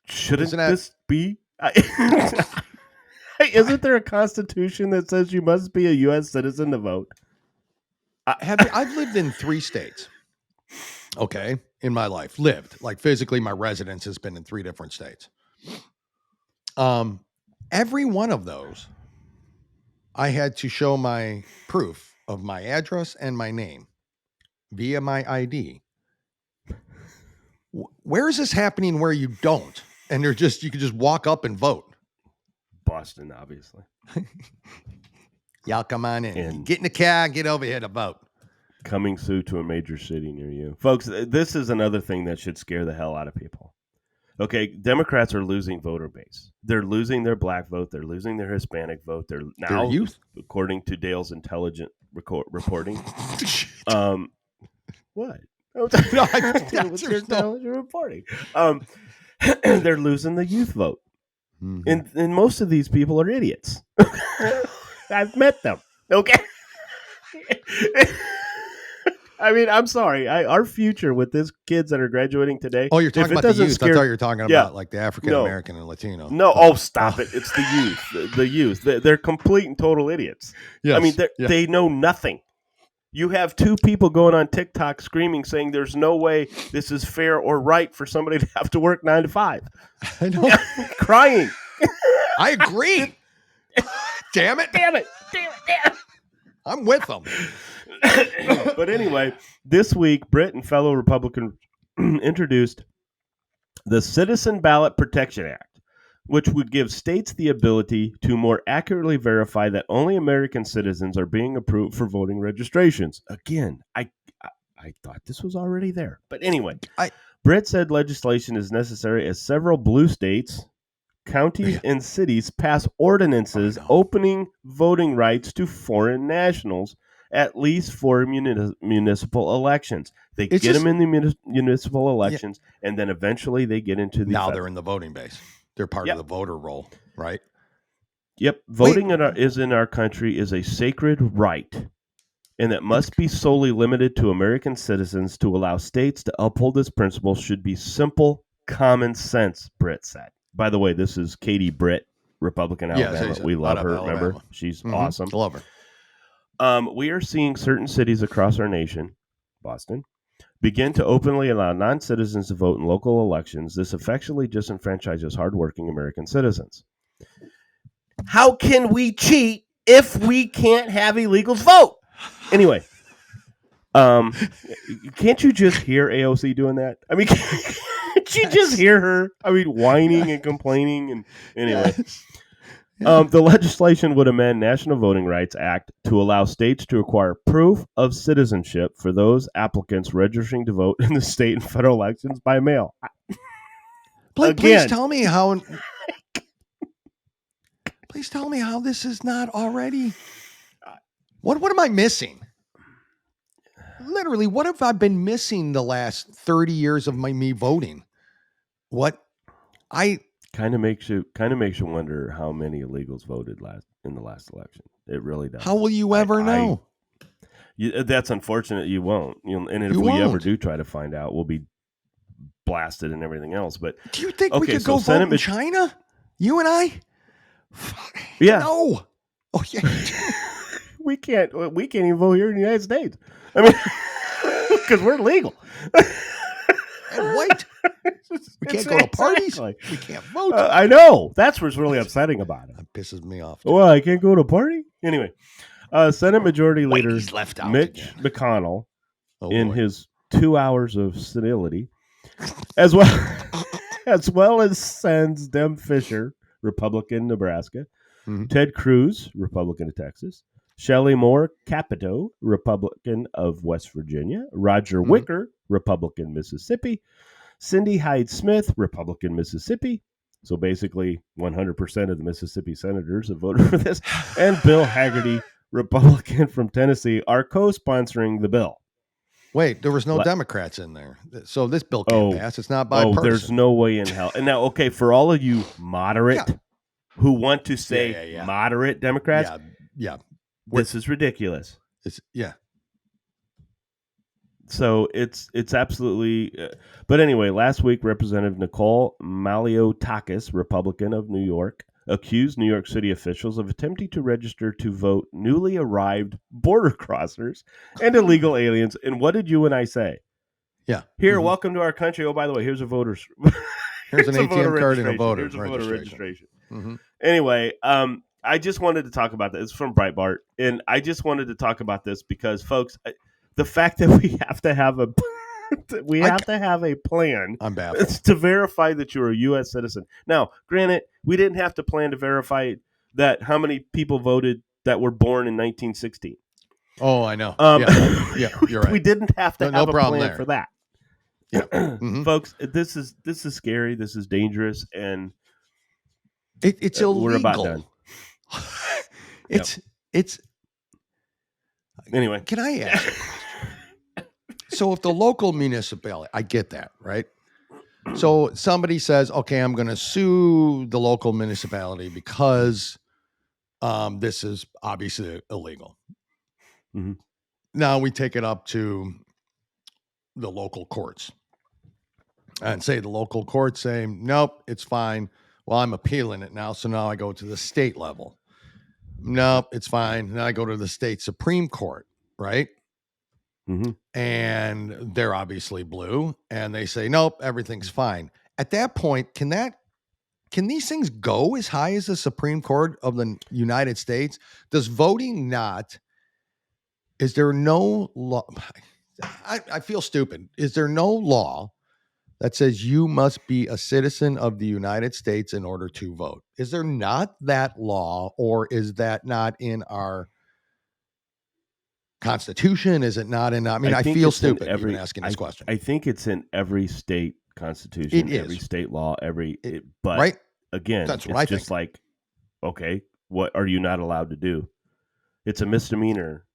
Shouldn't this be? Isn't there a constitution that says you must be a U.S. citizen to vote? I've lived in 3 states. Okay, in my life, lived like physically. My residence has been in 3 different states. Every one of those, I had to show my proof of my address and my name via my ID. Where is this happening where you don't? And you can just walk up and vote. Boston, obviously. Y'all come on in. Get in the car, get over here to vote. Coming soon to a major city near you. Folks, this is another thing that should scare the hell out of people. Okay, Democrats are losing voter base. They're losing their black vote. They're losing their Hispanic vote. They're now, their youth, according to Dale's intelligent reporting. What? What's your intelligent reporting? They're losing the youth vote. Mm-hmm. And most of these people are idiots. I've met them. Okay. I mean, I'm sorry. Our future with these kids that are graduating today. Oh, you're talking about the youth. I thought you were talking about like the African American and Latino. No, stop it. It's the youth. The youth. They're complete and total idiots. Yes. I mean, they know nothing. You have 2 people going on TikTok screaming, saying there's no way this is fair or right for somebody to have to work 9 to 5. I know. Crying. I agree. Damn it. I'm with them. But anyway, this week, Britt and fellow Republicans introduced the Citizen Ballot Protection Act, which would give states the ability to more accurately verify that only American citizens are being approved for voting registrations. Again, I thought this was already there. But anyway, Britt said legislation is necessary as several blue states, counties, and cities pass ordinances opening voting rights to foreign nationals, at least for municipal elections. They get them in the municipal elections, and then eventually they get into the... Now they're in the voting base. They're part of the voter roll, right? Yep. Voting in our country is a sacred right, and that must be solely limited to American citizens. To allow states to uphold this principle should be simple common sense, Britt said. By the way, this is Katie Britt, Republican Alabama. We love her, remember? She's awesome. Love her. We are seeing certain cities across our nation, Boston, begin to openly allow non-citizens to vote in local elections. This effectually disenfranchises hardworking American citizens. How can we cheat if we can't have illegals vote? Anyway, can't you just hear AOC doing that? I mean, can't you just hear her? I mean, whining and complaining. And anyway, The legislation would amend National Voting Rights Act to allow states to require proof of citizenship for those applicants registering to vote in the state and federal elections by mail. Please tell me how. Please tell me how this is not already. What am I missing? Literally, what have I been missing the last 30 years of me voting? What I kind of makes you wonder how many illegals voted in the last election. It really does. How will you ever know? That's unfortunate. You won't. And if we ever do try to find out, we'll be blasted and everything else. But do you think we could go vote in China? You and I? Yeah. No. Oh yeah. We can't even vote here in the United States. I mean, because we're legal. And white. We can't go to parties. We can't vote. I know. That's what's really upsetting about it. That pisses me off. Well, I can't go to a party? Anyway, Senate Majority Leader Mitch McConnell, in his 2 hours of senility, as well as sends Dem Fisher, Republican, Nebraska, Ted Cruz, Republican of Texas, Shelley Moore Capito, Republican of West Virginia, Roger Wicker, Republican, Mississippi, Cindy Hyde-Smith, Republican, Mississippi. So basically 100% of the Mississippi senators have voted for this. And Bill Hagerty, Republican from Tennessee, are co-sponsoring the bill. Wait, there was no Democrats in there. So this bill can't pass. It's not bipartisan. There's no way in hell. And now, okay, for all of you moderate who want to say moderate Democrats, this is ridiculous. So it's absolutely. But anyway, last week, Representative Nicole Maliotakis, Republican of New York, accused New York City officials of attempting to register to vote newly arrived border crossers and illegal aliens. And what did you and I say? Yeah. Here, welcome to our country. Oh, by the way, here's a voter's. Here's an ATM card and a voter registration. Anyway, I just wanted to talk about this. It's from Breitbart, and I just wanted to talk about this because, folks, the fact that we have to have a plan I'm baffled. to verify that you're a U.S. citizen. Now, granted, we didn't have to plan to verify that how many people voted that were born in 1916. Oh, I know. You're right. We didn't have to have a plan there for that. Yeah, folks, this is scary. This is dangerous, and it's illegal. We're about done. It's anyway. Can I ask? So if the local municipality, I get that, right? So somebody says, okay, I'm going to sue the local municipality because this is obviously illegal. Now we take it up to the local courts and say the local courts say, nope, it's fine. Well, I'm appealing it now. So now I go to the state level. Nope, it's fine. Now I go to the state Supreme Court, right? And they're obviously blue and they say, nope, everything's fine. At that point, can these things go as high as the Supreme Court of the United States? Does voting is there no law? I feel stupid. Is there no law that says you must be a citizen of the United States in order to vote? Is there not that law, or is that not in our Constitution? Is it not in? I feel stupid even asking this question. I think it's in every state constitution, every state law, but right? Again, that's what I think. Just like, okay, what are you not allowed to do? It's a misdemeanor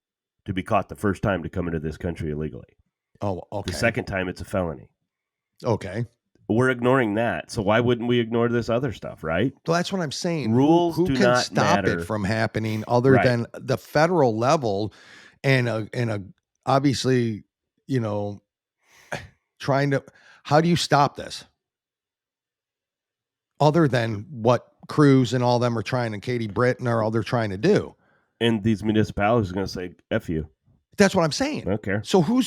to be caught the first time to come into this country illegally. Oh, okay. The second time, it's a felony. Okay. We're ignoring that. So why wouldn't we ignore this other stuff, right? Well, that's what I'm saying. Rules who do can not stop matter. it from happening other than the federal level and obviously, trying to, how do you stop this? Other than what Cruz and all them are trying, and Katie Britton are all they're trying to do. And these municipalities are going to say, F you. That's what I'm saying. I don't care. So who?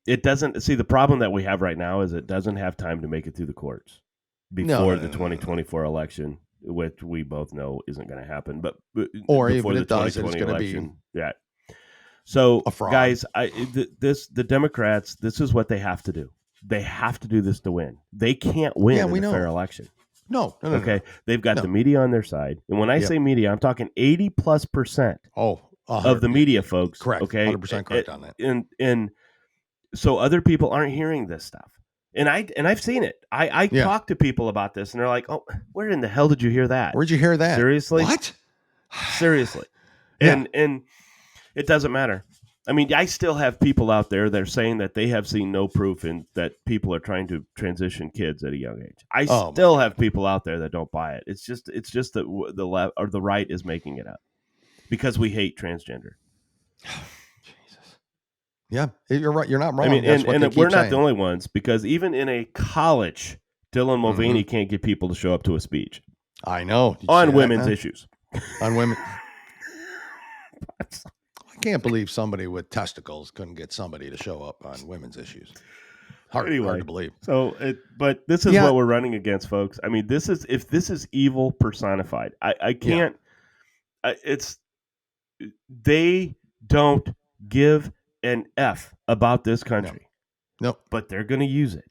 It doesn't, see, the problem that we have right now is it doesn't have time to make it through the courts before the 2024 election, which we both know isn't going to happen. But or before even the it does, it's going to be So, a fraud. guys, the Democrats, this is what they have to do. They have to do this to win. They can't win in a fair election. No. Okay, they've got the media on their side, and when I say media, I'm talking 80+% of the media folks. Correct. Okay, 100% correct on that. And so other people aren't hearing this stuff, and I've seen it. I talk to people about this, and they're like, "Oh, where in the hell did you hear that? Where'd you hear that? Seriously? What? Seriously?" Yeah. And it doesn't matter. I mean, I still have people out there that are saying that they have seen no proof in that people are trying to transition kids at a young age. I still have people out there that don't buy it. It's just that the left or the right is making it up because we hate transgender. Jesus. Yeah, you're right. You're not wrong. I mean, That's and we're not the only ones, because even in a college, Dylan Mulvaney can't get people to show up to a speech. I know. On women's issues. On women. I can't believe somebody with testicles couldn't get somebody to show up on women's issues. Hard to believe. So, but this is what we're running against, folks. I mean, this is evil personified. I can't. They don't give an F about this country. No. But they're going to use it.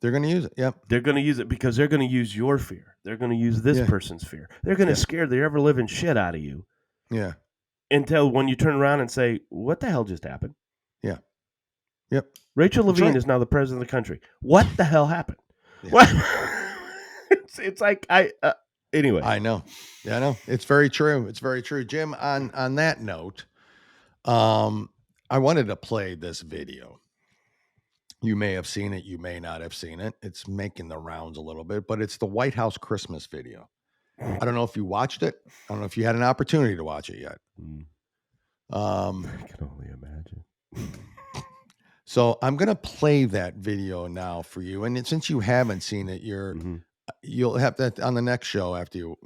They're going to use it. Yep. They're going to use it because they're going to use your fear. They're going to use this person's fear. They're going to scare the ever living shit out of you. Yeah. Until when you turn around and say, "What the hell just happened?" Yeah. Yep. Rachel Levine is now the president of the country. What the hell happened? Yeah. What? it's like anyway. I know. Yeah, I know. It's very true. It's very true. Jim, on that note, I wanted to play this video. You may have seen it. You may not have seen it. It's making the rounds a little bit, but it's the White House Christmas video. I don't know if you watched it. I don't know if you had an opportunity to watch it yet. I can only imagine. So I'm going to play that video now for you. And since you haven't seen it, you'll have that on the next show after you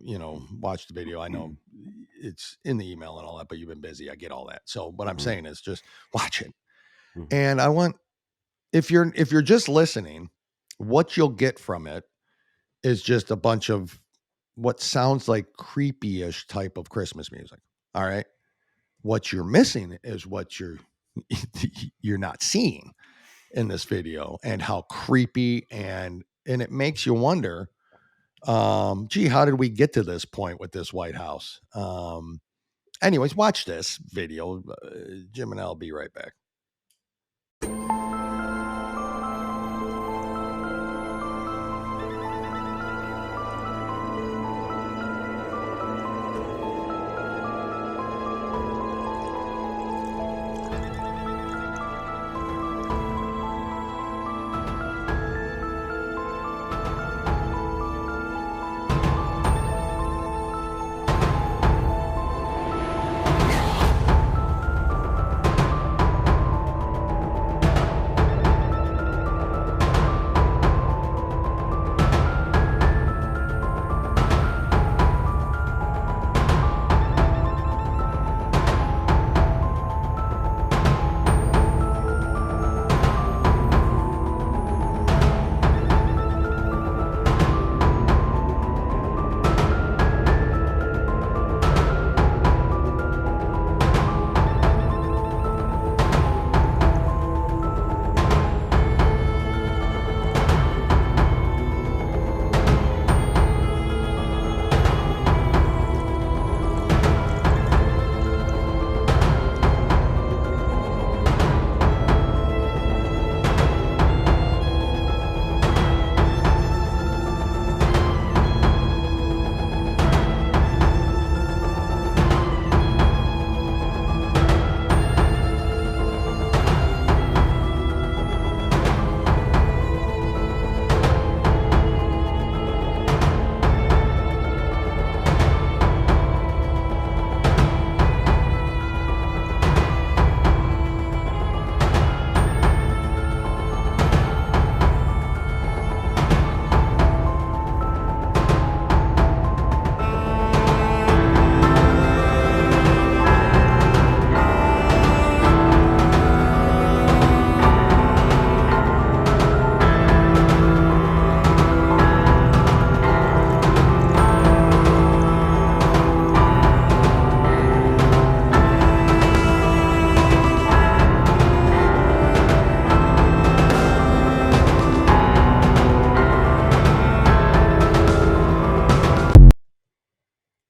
watch the video. I know it's in the email and all that, but you've been busy. I get all that. So what I'm saying is just watch it. And I want, if you're just listening, what you'll get from it is just a bunch of what sounds like creepy-ish type of Christmas music. All right. What you're missing is what you're not seeing in this video, and how creepy and it makes you wonder, gee, how did we get to this point with this White House? Anyways, watch this video. Jim and I'll be right back.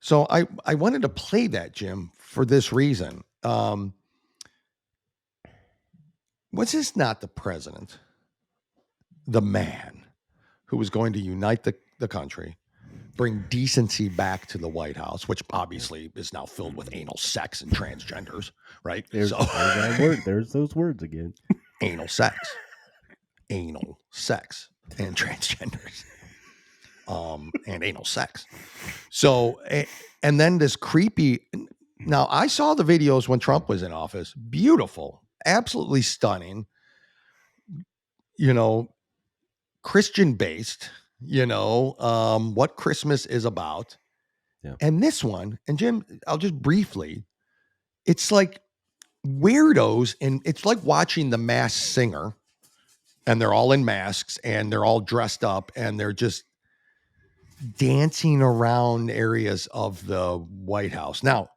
So I wanted to play that, Jim, for this reason. Was this not the president, the man who was going to unite the country, bring decency back to the White House, which obviously is now filled with anal sex and transgenders, right? There's that word. There's those words again. Anal sex, and transgenders, and anal sex. So, and then this creepy. Now, I saw the videos when Trump was in office. Beautiful, absolutely stunning. Christian based. What Christmas is about. Yeah. And this one, and Jim, I'll just briefly. It's like weirdos, and it's like watching The Masked Singer, and they're all in masks and they're all dressed up and they're just dancing around areas of the White House. Now,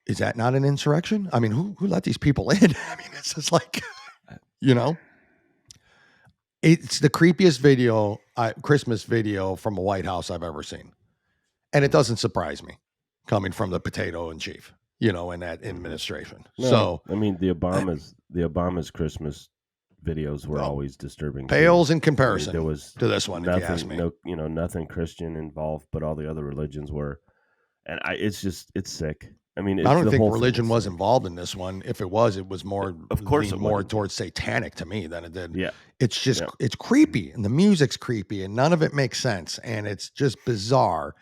is that not an insurrection? I mean, who let these people in? I mean, it's just like, it's the creepiest video, Christmas video from a White House I've ever seen. And it doesn't surprise me coming from the potato in chief, in that administration. No, so, I mean, the Obama's Christmas videos were always disturbing. Pales in comparison there was to this one, nothing, if you ask me. Nothing Christian involved, but all the other religions were. And it's sick. I mean, I don't think religion was involved in this one. If it was more, of course, more towards satanic to me than it did. Yeah, it's just it's creepy, and the music's creepy, and none of it makes sense, and it's just bizarre.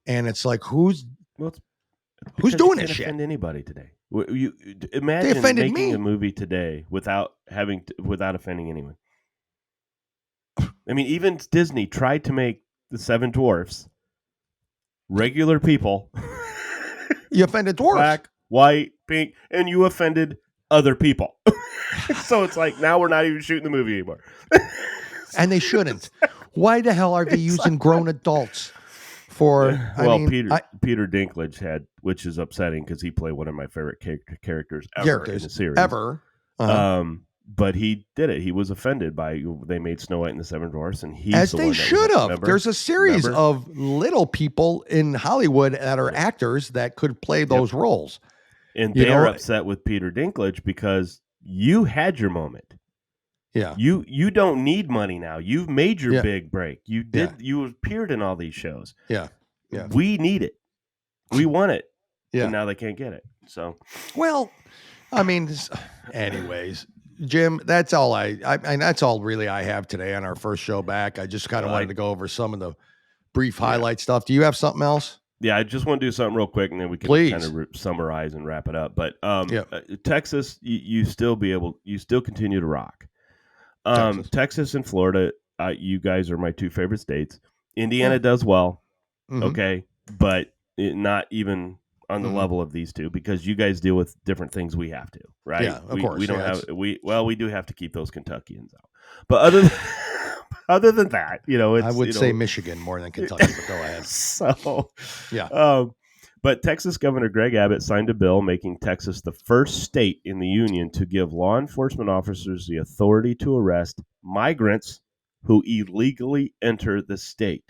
And it's like, who's doing this shit? Offend anybody today? You imagine making a movie today without offending anyone. I mean, even Disney tried to make the Seven Dwarfs regular people. You offended dwarfs. Black, white, pink, and you offended other people. So it's like, now we're not even shooting the movie anymore. And they shouldn't. Why the hell are they using grown adults for? Peter Dinklage had, which is upsetting because he played one of my favorite characters ever in the series. Ever. But he did it. He was offended by they made Snow White and the Seven Dwarfs, and as they should have. There's a series of little people in Hollywood that are actors that could play those roles, and they are upset with Peter Dinklage because you had your moment. Yeah, you don't need money now. You've made your big break. You did. You appeared in all these shows. Yeah. We need it. We want it. Yeah. And now they can't get it. So, well, I mean, anyways. Jim, that's all that's all really I have today on our first show back. I just kind of wanted to go over some of the brief highlight stuff. Do you have something else? Yeah, I just want to do something real quick, and then we can kind of summarize and wrap it up. But Texas, you still continue to rock. Texas and Florida, you guys are my two favorite states. Indiana does well, okay, but not even on the level of these two, because you guys deal with different things we have to, right? Yeah, of course. We don't have we do have to keep those Kentuckians out. But other than that, I would say Michigan more than Kentucky, but go ahead. So, but Texas Governor Greg Abbott signed a bill making Texas the first state in the union to give law enforcement officers the authority to arrest migrants who illegally enter the state.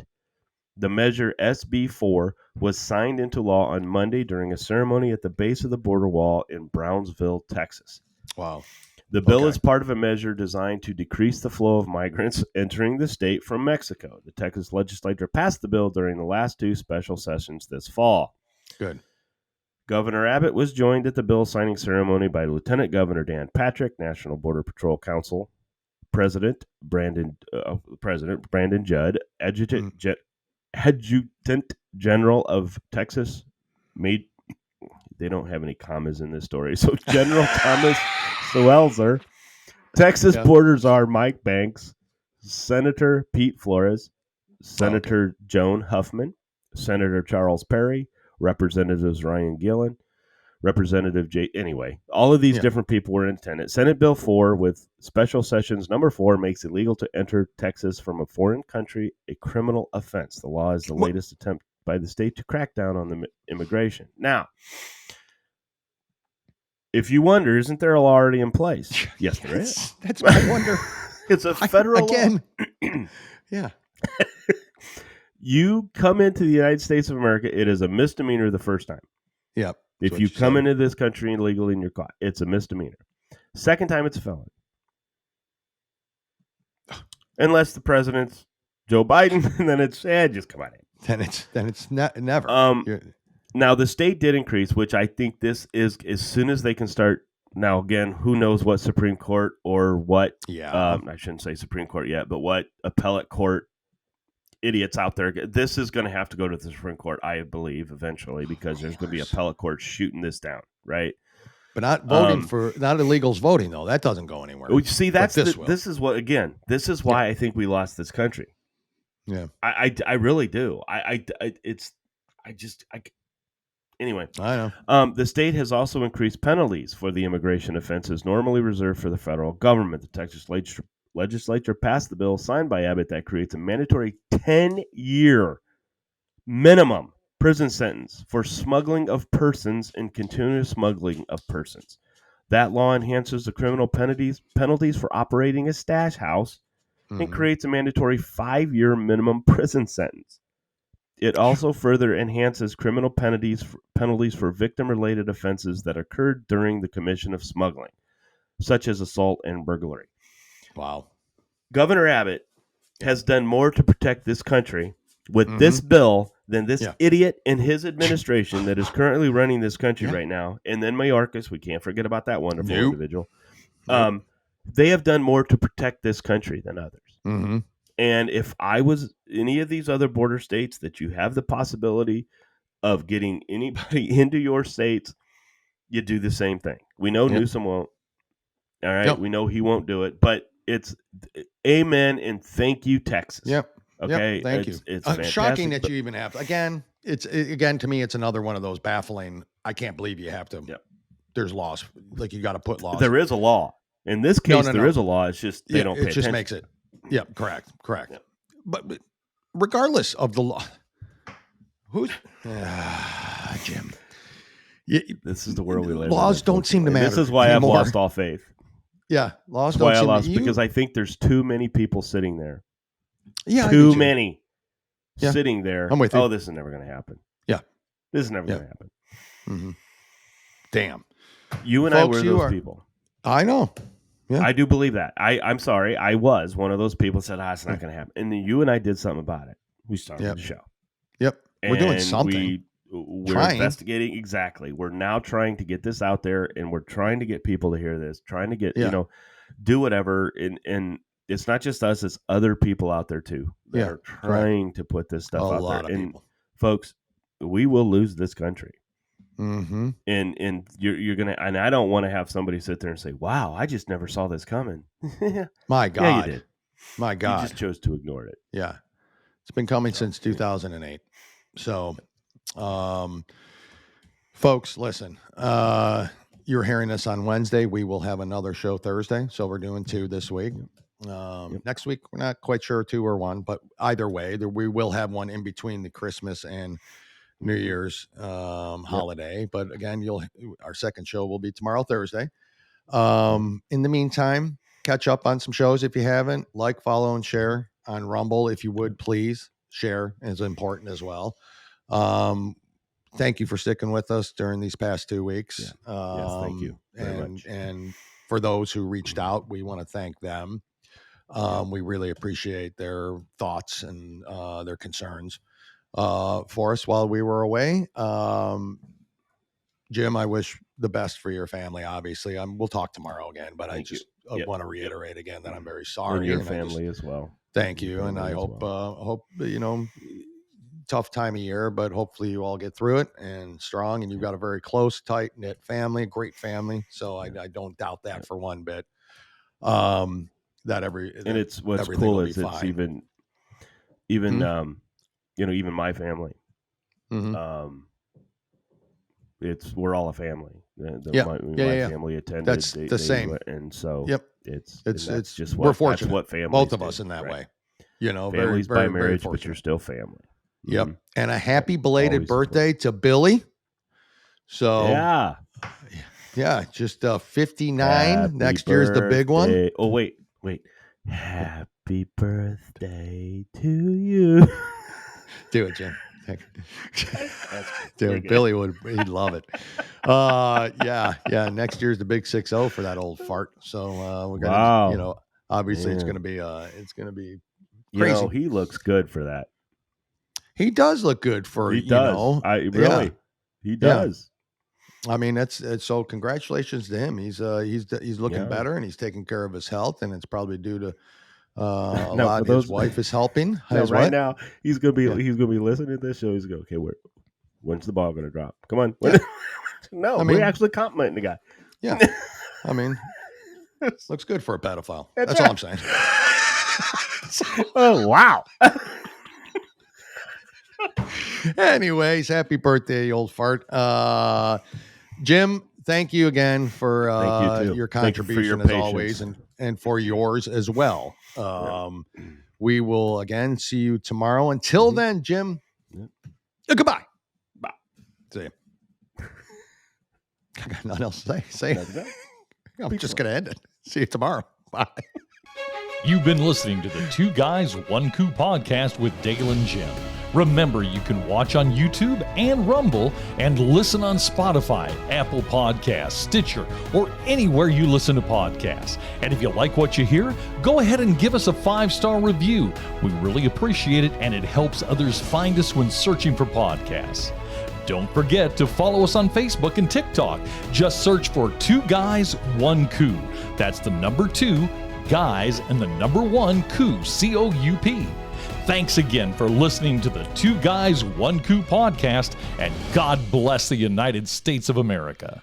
The measure SB 4 was signed into law on Monday during a ceremony at the base of the border wall in Brownsville, Texas. Wow. The bill is part of a measure designed to decrease the flow of migrants entering the state from Mexico. The Texas legislature passed the bill during the last two special sessions this fall. Good. Governor Abbott was joined at the bill signing ceremony by Lieutenant Governor Dan Patrick, National Border Patrol Council President Brandon Judd, Adjutant General of Texas, they don't have any commas in this story, so General Thomas Swelzer, Texas Border Czar Mike Banks, Senator Pete Flores, Senator Joan Huffman, Senator Charles Perry, Representatives Ryan Gillen, Representative all of these different people were in attendance. Senate Bill 4 with Special Sessions Number 4 makes it legal to enter Texas from a foreign country a criminal offense. The law is the latest attempt by the state to crack down on the immigration. Now, if you wonder, isn't there a law already in place? Yes, there is. That's what I wonder. It's a federal law. Yeah. You come into the United States of America, it is a misdemeanor the first time. Yep. If you come into this country illegally and you're caught, it's a misdemeanor. Second time, it's a felony. Unless the president's Joe Biden, and then it's just come on in. Then it's never. Now the state did increase, which I think this is as soon as they can start. Now again, who knows what Supreme Court or what? Yeah, I shouldn't say Supreme Court yet, but what appellate court idiots out there? This is going to have to go to the Supreme Court, I believe, eventually, because there's going to be appellate courts shooting this down, right? But not voting not illegals voting though. That doesn't go anywhere. See, this is what again. This is why I think we lost this country. Yeah, I really do. Anyway, I know. The state has also increased penalties for the immigration offenses normally reserved for the federal government. The Texas legislature passed the bill signed by Abbott that creates a mandatory 10-year minimum prison sentence for smuggling of persons and continuous smuggling of persons. That law enhances the criminal penalties for operating a stash house and creates a mandatory 5-year minimum prison sentence. It also further enhances criminal penalties for victim-related offenses that occurred during the commission of smuggling, such as assault and burglary. Wow. Governor Abbott has done more to protect this country with this bill than this idiot in his administration that is currently running this country right now. And then Mayorkas, we can't forget about that wonderful individual. They have done more to protect this country than others. Mm-hmm. And if I was any of these other border states that you have the possibility of getting anybody into your states, you do the same thing. We know Newsom won't. All right. Yep. We know he won't do it, but it's amen and thank you, Texas. Yep. Okay. Yep. Thank you. It's shocking that you even have, again, to me, it's another one of those baffling. I can't believe you have to, there's laws. Like you got to put laws. There is a law. In this case, there is a law. It's just, they don't pay attention. It just makes it. Yeah, correct. Yep. But regardless of the law, who's Jim? This is the world we live in. Laws don't seem to matter. This is why anymore. I've lost all faith. Yeah, laws don't seem to because I think there's too many people sitting there. Yeah, too many sitting there. I'm with you. Oh, this is never going to happen. Yeah, this is never going to happen. Mm-hmm. Damn. You and Folks, I were those people. I know. Yeah. I do believe that. I'm sorry. I was one of those people said, it's not going to happen. And then you and I did something about it. We started the show. Yep. We're doing something. We're investigating. Exactly. We're now trying to get this out there and we're trying to get people to hear this, trying to get, do whatever. And it's not just us, it's other people out there too that are trying to put this stuff out there. And folks, we will lose this country. Mm-hmm. And you're gonna, and I don't want to have somebody sit there and say, "Wow, I just never saw this coming." My God, yeah, you did. My God, you just chose to ignore it. Yeah, it's been coming since 2008. So, folks, listen. You're hearing this on Wednesday. We will have another show Thursday. So we're doing 2 this week. Next week, we're not quite sure 2 or 1, but either way, we will have one in between the Christmas and New Year's holiday. But again, our second show will be tomorrow, Thursday. In the meantime, catch up on some shows if you haven't. Like, follow, and share on Rumble. If you would, please share is important as well. Thank you for sticking with us during these past 2 weeks. Yes, thank you very much. And for those who reached out, we want to thank them. We really appreciate their thoughts and their concerns for us while we were away. Jim, I wish the best for your family. Obviously, we'll talk tomorrow again, but I want to reiterate again that I'm very sorry. And your family as well. Thank you, and I hope tough time of year, but hopefully you all get through it and strong. And you've got a very close, tight knit family, great family. So I don't doubt that for one bit. What's cool is it's even even my family. Mm-hmm. We're all a family. My family attended. That's the same. And so it's just we're fortunate. That's what family. Both of us in that way. Families by marriage, but you're still family. Yep. Mm-hmm. And a happy belated birthday to Billy. So yeah, just 59. Happy Next year's the big one. Oh wait. Happy birthday to you. Do it, Jim. Dude, Billy he'd love it. Yeah. Next year's the big 6-0 for that old fart. So we're gonna, obviously it's gonna be crazy. He looks good for that. He does look good for he does. He does. I mean, that's so. Congratulations to him. He's looking better, and he's taking care of his health, and it's probably due to a lot. His wife is helping. Now he's gonna be listening to this show. He's going, okay, when's the ball gonna drop? Come on. No, we're actually complimenting the guy. Yeah, I mean, looks good for a pedophile. That's all I'm saying. Oh wow. Anyways, happy birthday, old fart. Jim, thank you again for your contribution as always, and for yours as well. We will again see you tomorrow. Until then, Jim, goodbye. Bye. See you. I got nothing else to say. I'm just going to end it. See you tomorrow. Bye. You've been listening to the Two Guys, One Coup podcast with Dale and Jim. Remember, you can watch on YouTube and Rumble and listen on Spotify, Apple Podcasts, Stitcher, or anywhere you listen to podcasts. And if you like what you hear, go ahead and give us a 5-star review. We really appreciate it, and it helps others find us when searching for podcasts. Don't forget to follow us on Facebook and TikTok. Just search for Two Guys, One Coup. That's the number 2, guys, and the number 1, Coup, C-O-U-P. Thanks again for listening to the Two Guys, One Coup podcast, and God bless the United States of America.